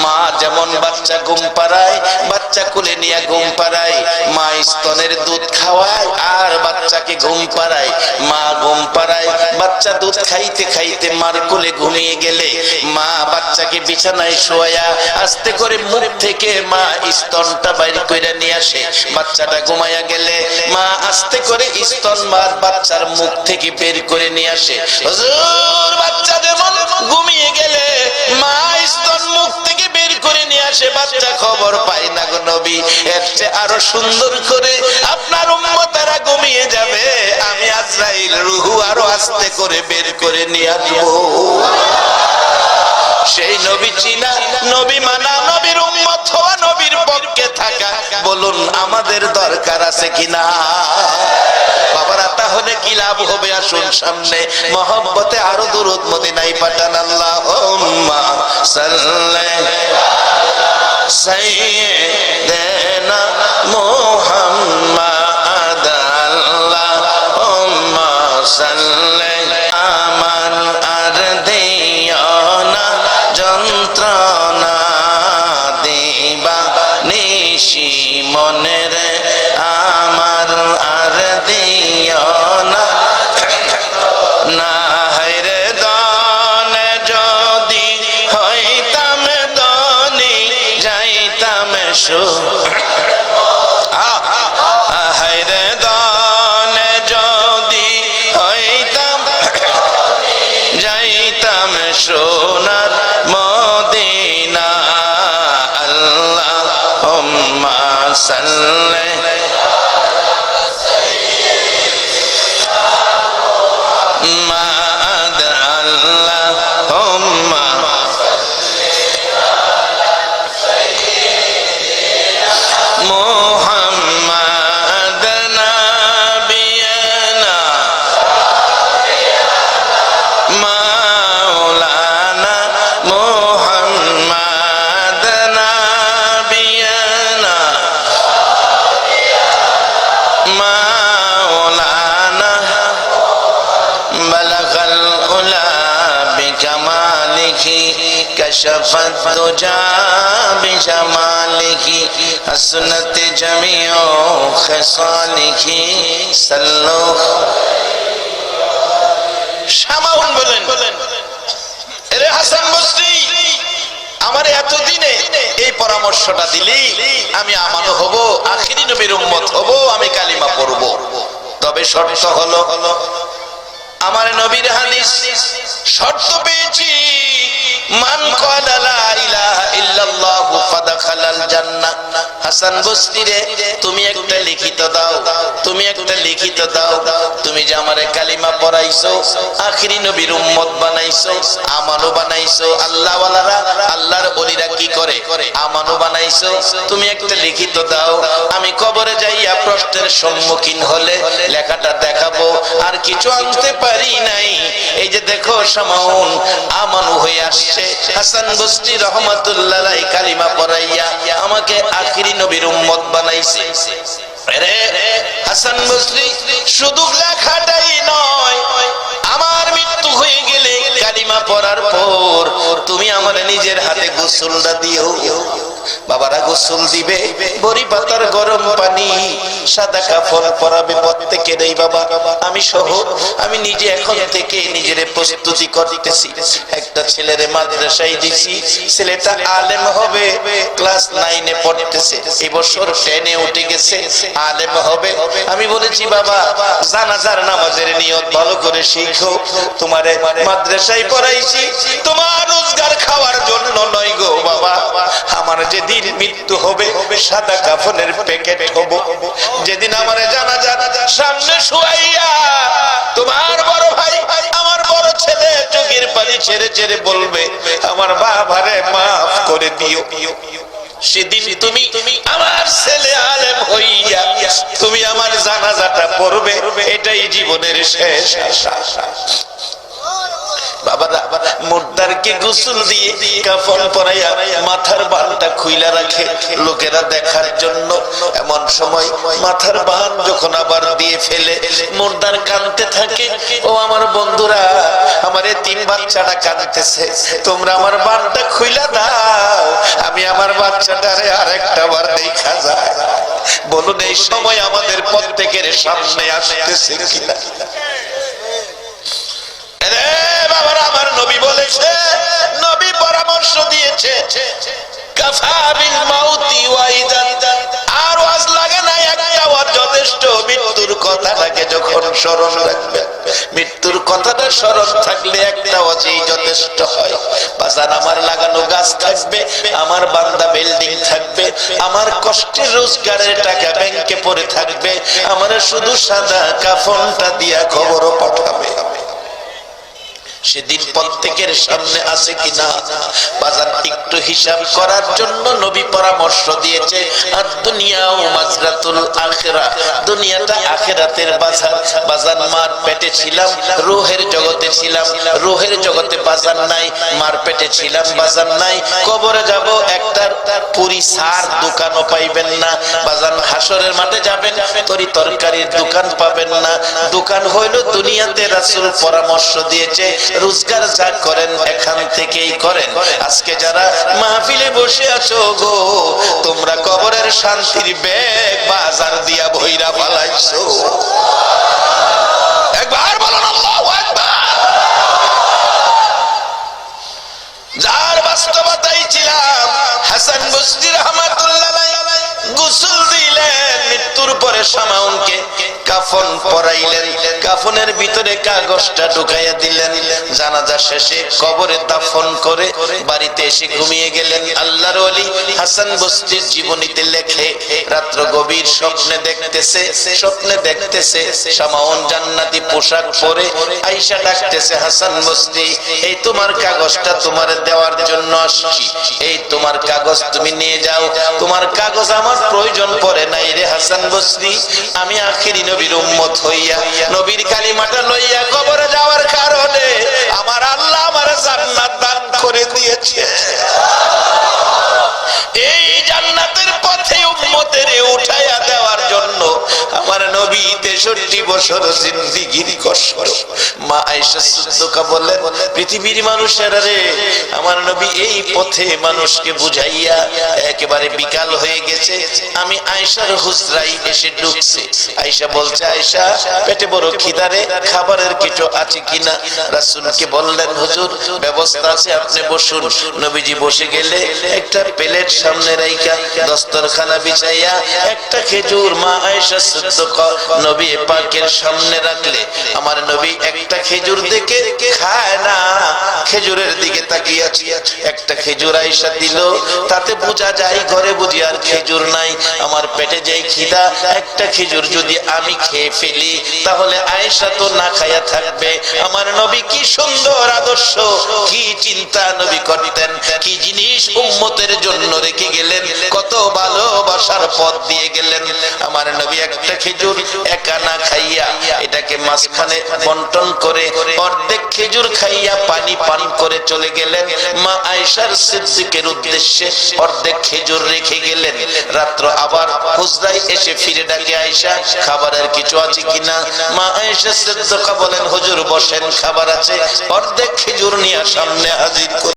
মা যেমন বাচ্চা ঘুম পাড়ায়, বাচ্চা কুলে নিয়ে ঘুম পাড়ায়, মা স্তনের দুধ খাওয়ায় আর বাচ্চাকে ঘুম পাড়ায়, মা ঘুম পাড়ায়, বাচ্চা দুধ খাইতে খাইতে মার কোলে ঘুমিয়ে গেলে মা বাচ্চাকে বিছানায় শোয়া আস্তে করে মুখ থেকে মা স্তনটা বাইর করে নিয়ে আসে, বাচ্চাটা ঘুমায়া গেলে মা আস্তে করে স্তন মার বাচ্চার মুখ থেকে বের করে নিয়ে আসে। হুজুর বাচ্চা যেমন ঘুমিয়ে গেলে মা স্তন মুখ থেকে বের করে নিয়ে আসে, বাচ্চা খবর পায় না গো নবী, এর চেয়ে আরো সুন্দর করে আপনার উম্মতেরা ঘুমিয়ে যাবে, আমি আজরাইল রূহু আরো আস্তে করে বের করে নিয়ে আসবো। সেই নবী চিনা, নবী মানা, নবীর উম্মত হওয়া, নবীর পক্ষে থাকা, বলুন আমাদের দরকার আছে কিনা? বাবারা তাহলে কি লাভ হবে? আসুন সামনে মহব্বতে আরো দুরূদ মদিনায় পাঠান। আল্লাহুম্মা সাল্লি সাইয়্যিদানা মুহাম্মাদ, আল্লাহুম্মা সাল্লি, আমার আর দিও না যন্ত্রণা দিবা নিশি মনের, আমার আর দিও না না হায়রে দনে, যদি হইতাম দনি যাইতাম كشف الدجى بجماله حسنت جميع خصاله صلوا শামাউন বলেন এরে হাসান বসরি আমার এতদিনে এই পরামর্শটা দিলি আমি আমানো হব আখিরি নবীর উম্মত হব আমি কালিমা পড়ব তবে শর্ত হলো আমার নবীর হাদিস শর্ত পেয়েছি মান ক্বালা লা ইলাহা ইল্লাল্লাহ ফাদাখালাল জান্নাহ হাসান বসরি রে তুমি একটা লিখিত দাও তুমি যে আমারে কালিমা পড়াইছো আখিরি নবীর উম্মত বানাইছো আমানো বানাইছো আল্লাহ ওয়ালারা আল্লাহর ওলিরা কি করে আমানো বানাইছো তুমি একটা লিখিত দাও আমি কবরে যাইয়া প্রশ্নের সম্মুখীন হলে লেখাটা দেখাবো আর কিছু আনতে পারি নাই এই যে দেখো শামাউন আমানু হয়ে আসছে হাসান বসরি রাহমাতুল্লাহ আলাইহি কালিমা পড়াইয়া আমাকে আখিরি নবীর উম্মত বানাইছে আরে হাসান বসরি শুধু লেখাটাই নয় আমার মৃত্যু হয়ে গেলে কালিমা পড়ার পর তুমি আমার নিজের হাতে গোসলটা দিও বাবারা গোসল দিবে বড়ি পাতার গরম পানি সাদা কাফন পরাবে প্রত্যেকের এই বাবা আমি সহ আমি নিজে এখন থেকে নিজের প্রস্তুতি করতেছি একটা ছেলেরে মাদ্রাসায় দিছি ছেলেটা আলেম হবে ক্লাস 9 এ পড়তেছে এই বছর 10 এ উঠে গেছে আলেম হবে আমি বলেছি বাবা জানাজার নামাজের নিয়ত ভালো করে শিখো তোমারে মাদ্রাসায় পড়াইছি তোমার রোজগার খাওয়ার জন্য নয় গো বাবা আমার যেদিন মৃত্যু হবে সাদা কাফনের প্যাকেট হব যেদিন আমার জানাজার সামনে শুয়াইয়া তোমার বড় ভাই আমার বড় ছেলে চোখের পানি ছেড়ে ছেড়ে বলবে আমার বাবারে মাফ করে দিও সেদিন তুমি আমার ছেলে আলেম হইয়া তুমি আমার জানাজাটা পড়বে এটাই জীবনের শেষ আশা বাবারা মুর্দারকে গোসল দিয়ে কাফন পরাইয়া মাথার বানটা খুইলা রাখে লোকেরা দেখার জন্য এমন সময় মাথার বান যখন আবার দিয়ে ফেলে মুর্দার কাঁদতে থাকে ও আমার বন্ধুরা আমার এই 3 বাচ্চাটা কাঁদতেছে তোমরা আমার বানটা খুইলা দাও আমি আমার বাচ্চাটারে আরেকটা বার দেখা যায় বলুন এই সময় আমাদের প্রত্যেকের সামনে আসতেছে কিনা আমার নবী বলেছে নবী পরামর্শ দিয়েছে কাফা বিল মাউতি ওয়াইদান আর ওয়াজ লাগে না একটা ওয়াজ যথেষ্ট মৃত্যুর কথাটাকে যখন স্মরণ রাখবে মৃত্যুর কথাটা স্মরণ থাকলে একটা ওয়াজই যথেষ্ট হয় বাজার আমার লাগানো গাছ থাকবে আমার বান্দা বিল্ডিং থাকবে আমার কষ্টের রোজগারের টাকা ব্যাংকে পড়ে থাকবে আমার শুধু সাদা কাফনটা দিয়া খবর পাঠাবে সেদিন প্রত্যেকের সামনে আছে কিনা বাজার একটু হিসাব করার জন্য নবী পরামর্শ দিয়েছে আর দুনিয়াও মাজরাতুল আখিরা দুনিয়াটা আখিরাতের বাজার বাজার মার পেটে ছিলাম রূহের জগতে ছিলাম রূহের জগতে বাজার নাই মার পেটে ছিলাম বাজার নাই কবরে যাব একটা পুরি সার দোকানও পাইবেন না বাজার হাসরের মাঠে যাবেন তরি তরকারির দোকান পাবেন না দোকান হইল দুনিয়াতে রাসূল পরামর্শ দিয়েছে রোজগার যা করেন এখান থেকেই করেন আজকে যারা মাহফিলে বসে আছো গো তোমরা কবরের শান্তির ব্যাগ বাজার দিয়া ভইরা ফালাইছো একবার বলুন আল্লাহু আকবার যার বাস্তবতাই ছিলাম হাসান বসরি রাহমাতুল্লাহ আলাইহি গোসল দিলেন মৃত্যুর পরে শামাউনকে কাফন পরাইলেন কাফনের ভিতরে কাগজটা ঢুকাইয়া দিলেন জানাজা শেষে কবরে দাফন করে বাড়িতে এসে ঘুমিয়ে গেলেন আল্লাহর ওলি হাসান বসরির জীবনীতে লেখে রাত্র গভীর স্বপ্নে দেখতেছে শামাউন জান্নাতি পোশাক পরে আয়েশা ডাকতেছে হাসান বসরি এই তোমার কাগজটা তোমারে দেওয়ার জন্য আসছি এই তোমার কাগজ তুমি নিয়ে যাও তোমার কাগজ আমার প্রয়োজন পড়ে নাই রে হাসান বসরি আমি আখিরি নবীর উম্মত হইয়া নবীর কালিমাটা লইয়া কবরে যাওয়ার কারণে আমার আল্লাহ আমার জান্নাত দান করে দিয়েছে এই জান্নাতের পথে উম্মতের উঠাইয়া দেওয়ার জন্য আমার নবী 63 বছর জিন্দেগির কষ্ট। মা আয়েশা সিদ্দিকা বলেন, পৃথিবীর মানুষেরা রে, আমার নবী এই পথে মানুষকে বুঝাইয়া একেবারে বিকাল হয়ে গেছে, আমি আয়েশার হুজরায় এসে ঢুকছি। আয়েশা বলছে, আয়েশা পেটে বড় খিদা রে, খাবারের কিছু আছে কিনা? রাসূলকে বললেন, হুজুর ব্যবস্থা আছে, আপনি বসুন। নবীজি বসে গেলে একটা প্লেট সামনে রাইখা দস্তরখানা বিছাইয়া একটা খেজুর মা আয়েশা সিদ্দিকা নবী পাকের সামনে রাখলে আমার নবী একটা খেজুর দেখে খায় না, খেজুরের দিকে তাকিয়ে আছে। একটা খেজুর আয়েশা দিল, তাতে বোঝা যায় ঘরে বুঝি আর খেজুর নাই। আমার পেটে যেই খিদা, একটা খেজুর যদি আমি খেয়ে ফেলি তাহলে আয়েশা তো না খায়া থাকবে। আমার নবী কি সুন্দর আদর্শ, কি চিন্তা নবী করতেন, কি জিনিস উম্মতের জন্য রেখে গেলেন, কত ভালোবাসার পথ দিয়ে গেলেন। আমার নবী একটা খেজুর একা না খাইয়া এটাকে মাঝখানে বন্টন করে অর্ধেক খেজুর খাইয়া পানি পান করে চলে গেলেন। মা আয়েশার সিদ্দিকের উদ্দেশ্যে অর্ধেক খেজুর রেখে গেলেন। রাত্র আবার হুজরায় এসে ফিরে ডাকে, আয়েশা খাবারের কিছু আছে কিনা? মা আয়েশা সিদ্দিকা বলেন, হুজুর বসেন, খাবার আছে। অর্ধেক খেজুর নিয়ে সামনে হাজির